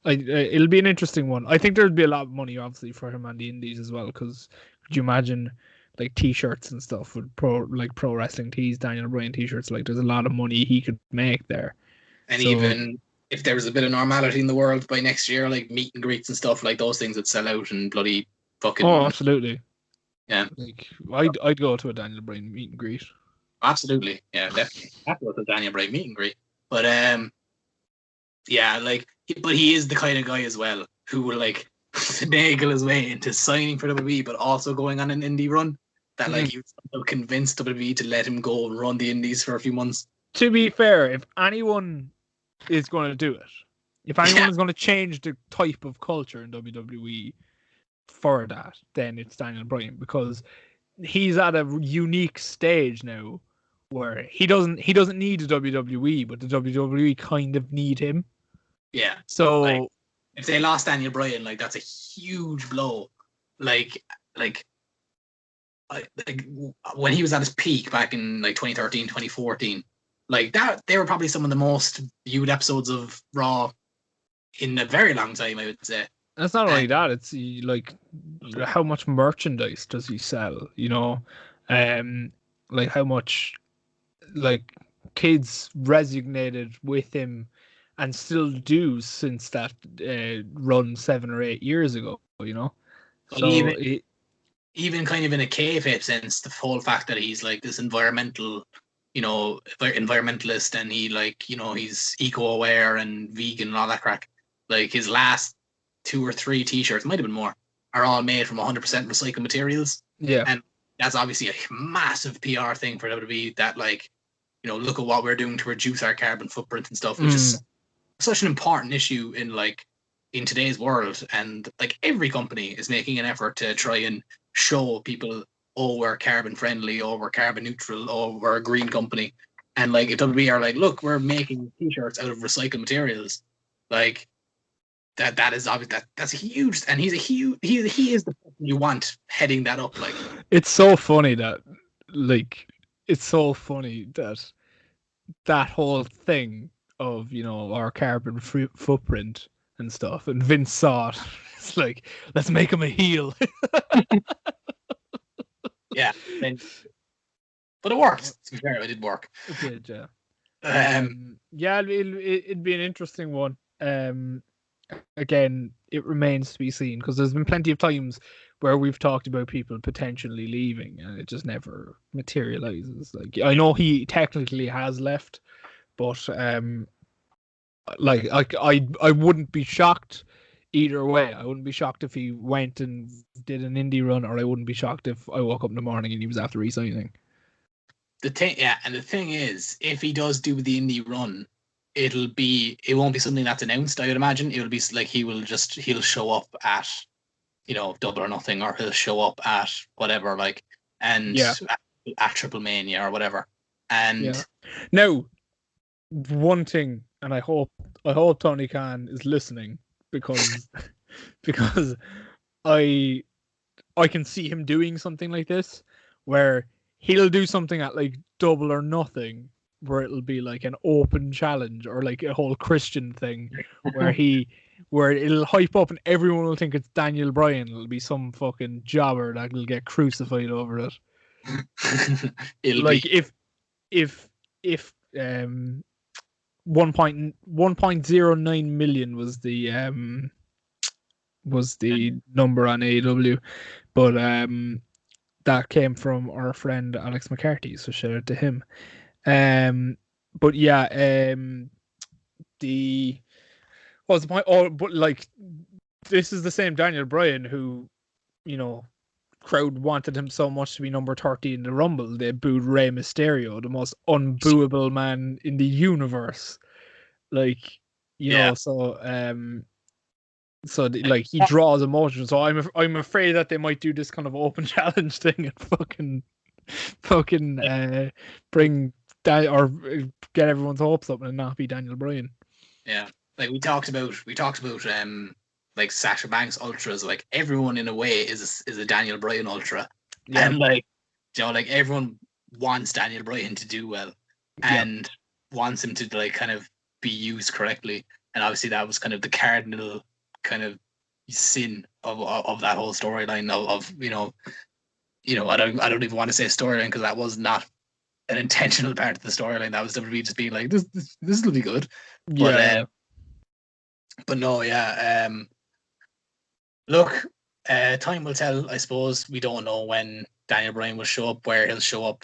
be an interesting one. I think there'd be a lot of money obviously for him on the indies as well, because could you imagine, like, t-shirts and stuff with pro wrestling tees, Daniel Bryan t-shirts? Like, there's a lot of money he could make there. And even if there was a bit of normality in the world by next year, like meet and greets and stuff, like, those things would sell out and bloody fucking. Oh, absolutely. Yeah. Like, I'd go to a Daniel Bryan meet and greet. Absolutely. Yeah, definitely. I'd go to a Daniel Bryan meet and greet. But yeah, like, but he is the kind of guy as well who will, like, finagle his way into signing for WWE, but also going on an indie run. That like, he was convinced WWE to let him go and run the indies for a few months. To be fair, if anyone is going to do it, if anyone is going to change the type of culture in WWE for that, then it's Daniel Bryan, because he's at a unique stage now where he doesn't need the WWE, but the WWE kind of need him. Yeah. So if they lost Daniel Bryan, like that's a huge blow. Like when he was at his peak back in like 2013, 2014, like that, they were probably some of the most viewed episodes of Raw in a very long time, I would say. it's not only that; it's like how much merchandise does he sell? Like how much like kids resonated with him and still do since that run 7 or 8 years ago. So even kind of in a kayfabe sense, the whole fact that he's like this environmentalist, and he he's eco-aware and vegan and all that crack. Like his last 2 or 3 t-shirts, might have been more, are all made from 100% recycled materials. Yeah. And that's obviously a massive PR thing for WWE that look at what we're doing to reduce our carbon footprint and stuff, which is such an important issue in today's world. And like every company is making an effort to try and show people, oh, we're carbon friendly, or we're carbon neutral, or we're a green company. And like if WWE are like, look, we're making t-shirts out of recycled materials, like that is obvious. That's he is the person you want heading that up. Like it's so funny that that whole thing of our carbon footprint and stuff, and Vince saw it. It's like, let's make him a heel. Yeah, but it worked. To be fair, it did work. It did, yeah. Yeah, it'd be an interesting one. Again, it remains to be seen, because there's been plenty of times where we've talked about people potentially leaving and it just never materializes. Like, I know he technically has left, but I wouldn't be shocked either way. I wouldn't be shocked if he went and did an indie run, or I wouldn't be shocked if I woke up in the morning and he was after resigning. The thing is, if he does do the indie run, it won't be something that's announced. I would imagine it will be like he'll show up at Double or Nothing, or he'll show up at whatever, like, and at Triple Mania or whatever. And now, one thing, and I hope Tony Khan is listening, because I can see him doing something like this, where he'll do something at like Double or Nothing, where it'll be like an open challenge, or like a whole Christian thing, where it'll hype up and everyone will think it's Daniel Bryan. It'll be some fucking jobber that will get crucified over it. If 1.09 million was the number on AEW, but that came from our friend Alex McCarthy, so shout out to him. But yeah, what was the point? Oh, but like, this is the same Daniel Bryan who, crowd wanted him so much to be number 30 in the Rumble. They booed Rey Mysterio, the most unbooable man in the universe. Like, like, he draws emotion. So I'm afraid that they might do this kind of open challenge thing and fucking bring that, or get everyone's hopes up and not be Daniel Bryan. Yeah, like we talked about like Sasha Banks ultras. Like everyone in a way is a Daniel Bryan ultra, and like like everyone wants Daniel Bryan to do well, and wants him to like kind of be used correctly. And obviously that was kind of the cardinal kind of sin of that whole storyline of I don't even want to say storyline, because that was not an intentional part of the storyline. That was WWE just being like, this will be good. But no, look, time will tell, I suppose. We don't know when Daniel Bryan will show up, where he'll show up,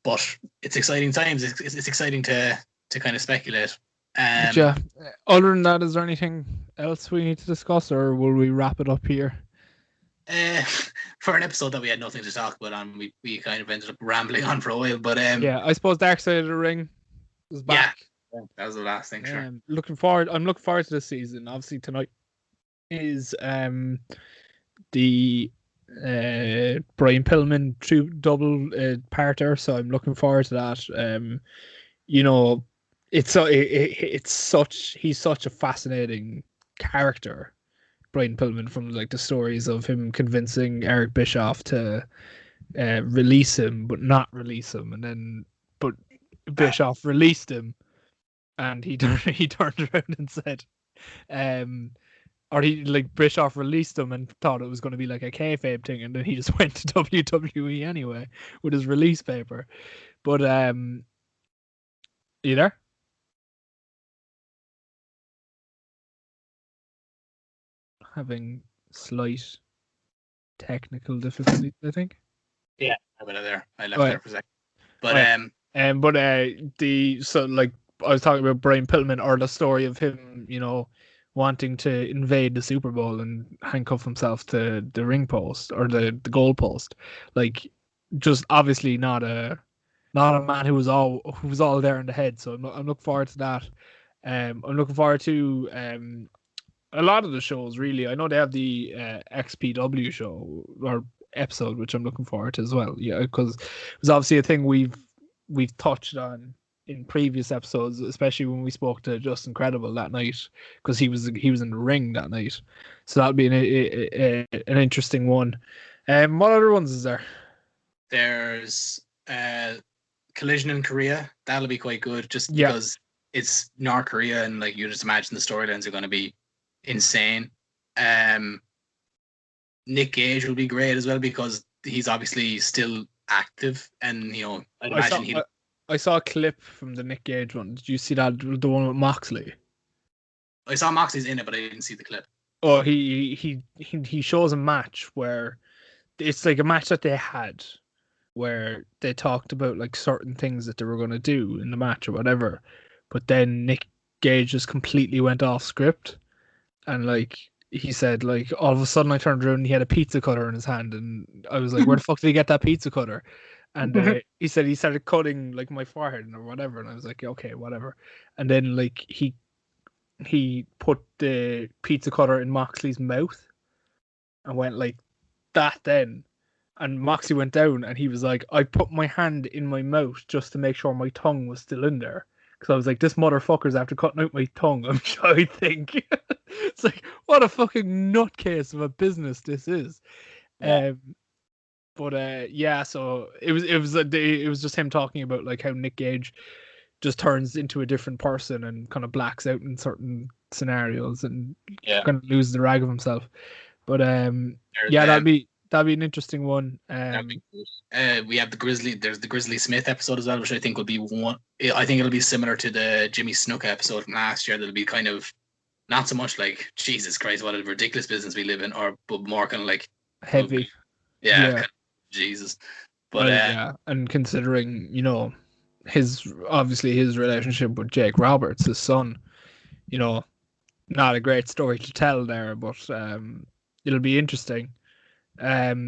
but it's exciting times. It's exciting to kind of speculate. Other than that, is there anything else we need to discuss, or will we wrap it up here? For an episode that we had nothing to talk about on, we kind of ended up rambling on for a while. But I suppose Dark Side of the Ring was back. Yeah, that was the last thing. Sure. I'm looking forward to this season. Obviously tonight is the Brian Pillman double parter, so I'm looking forward to that. You know, it's such he's such a fascinating character, Brian Pillman, from like the stories of him convincing Eric Bischoff to release him, but not release him, and then but Bischoff released him, and he turned around and said, um, or he like Bischoff released him and thought it was going to be like a kayfabe thing, and then he just went to WWE anyway with his release paper. But you there? Having slight technical difficulties, I think. Yeah, I went there. I left Right. there for a second. But the so like I was talking about Brian Pillman, or the story of him, you know, wanting to invade the Super Bowl and handcuff himself to the ring post or the goal post, like just obviously not a man who was all there in the head. So I'm looking forward to that. I'm looking forward to a lot of the shows, really. I know they have the XPW show or episode, which I'm looking forward to as well. Yeah, because it was obviously a thing we've touched on in previous episodes, especially when we spoke to Just Incredible that night, because he was in the ring that night. So that'll be an interesting one. What other ones is there? There's Collision in Korea. That'll be quite good, just because it's North Korea, and like you just imagine the storylines are going to be insane. Nick Gage will be great as well, because he's obviously still active, and you know I'd imagine I saw a clip from the Nick Gage one. Did you see that, the one with Moxley? I saw Moxley's in it, but I didn't see the clip. Oh, he shows a match where it's like a match that they had where they talked about like certain things that they were going to do in the match or whatever, but then Nick Gage just completely went off script, and like he said, like all of a sudden I turned around and he had a pizza cutter in his hand, and I was like, where the fuck did he get that pizza cutter? And he said he started cutting like my forehead or whatever, and I was like, okay, whatever. And then like he put the pizza cutter in Moxley's mouth and went like that then. And Moxley went down and he was like, I put my hand in my mouth just to make sure my tongue was still in there. Because I was like, this motherfucker's after cutting out my tongue, I think. It's like, what a fucking nutcase of a business this is. Yeah. So it was just him talking about like how Nick Gage just turns into a different person and kind of blacks out in certain scenarios and kind of loses the rag of himself. But that'd be an interesting one. We have there's the Grizzly Smith episode as well, which I think will be one. I think it'll be similar to the Jimmy Snuka episode from last year. That'll be kind of not so much like Jesus Christ, what a ridiculous business we live in, but more kind of like heavy. Kind of Jesus. But and considering, you know, his relationship with Jake Roberts, his son, you know, not a great story to tell there, but it'll be interesting. Other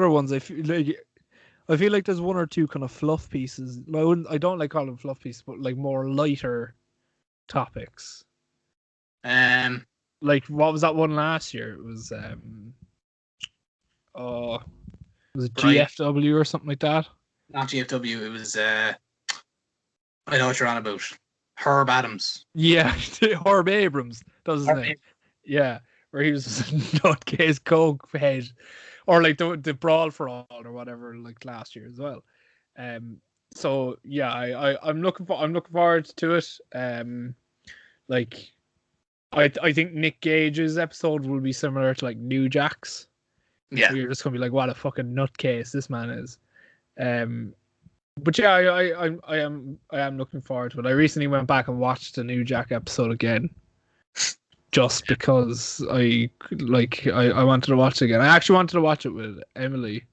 ones I feel like there's one or two kind of fluff pieces. I don't like calling them fluff pieces, but like more lighter topics. Like what was that one last year? It was was it Bryan. GFW or something like that? Not GFW. It was I know what you're on about. Herb Adams. Yeah, Herb Abrams. That was his name. Yeah, where he was just a nutcase coke head, or like the Brawl for All or whatever, like last year as well. So yeah, I'm looking forward to it. I think Nick Gage's episode will be similar to like New Jack's. Yeah, you're just gonna be like, what a fucking nutcase this man is. But yeah, I am looking forward to it. I recently went back and watched the New Jack episode again, just because I wanted to watch it again. I actually wanted to watch it with Emily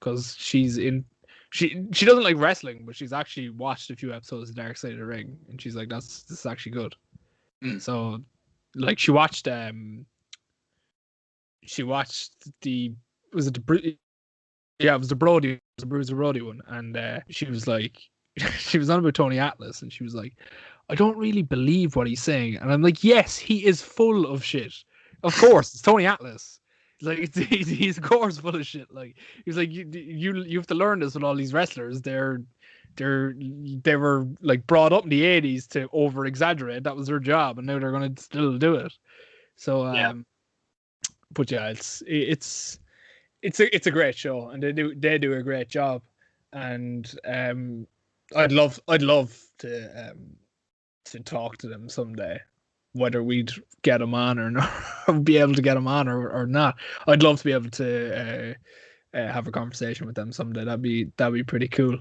because she doesn't like wrestling, but she's actually watched a few episodes of Dark Side of the Ring, and she's like, this is actually good. So like she watched the Brody one, and she was like, she was on about Tony Atlas, and she was like, I don't really believe what he's saying, and I'm like, yes, he is full of shit. Of course, it's Tony Atlas. Like he's of course full of shit. Like he's like you have to learn this with all these wrestlers. They were like brought up in the 80s to over exaggerate. That was their job, and now they're gonna still do it. So but yeah, it's a great show, and they do a great job, and I'd love to talk to them someday, whether we'd get them on or not, or be able to get them on or not. I'd love to be able to have a conversation with them someday. That'd be pretty cool.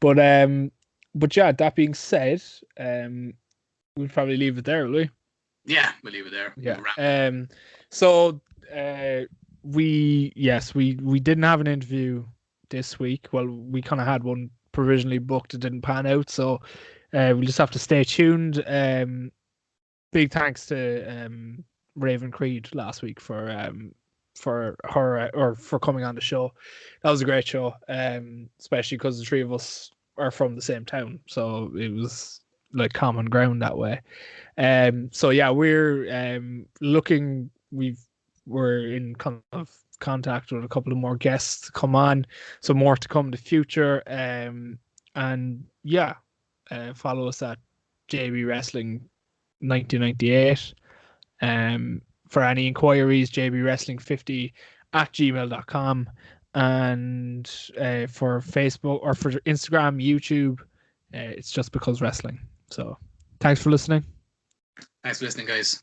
But yeah, that being said, we'll probably leave it there, will we? Yeah, we'll leave it there. Yeah. So we didn't have an interview this week. Well, we kind of had one provisionally booked. It didn't pan out, so we'll just have to stay tuned. Big thanks to Raven Creed last week for her or for coming on the show. That was a great show, especially because the three of us are from the same town, so it was like common ground that way. So yeah, we're looking. We're in kind of contact with a couple of more guests to come on, so more to come in the future. And yeah, follow us at JB Wrestling 1998. For any inquiries, jbwrestling50 at gmail.com. And for Facebook or for Instagram, YouTube, it's Just Because Wrestling. So thanks for listening. Thanks for listening, guys.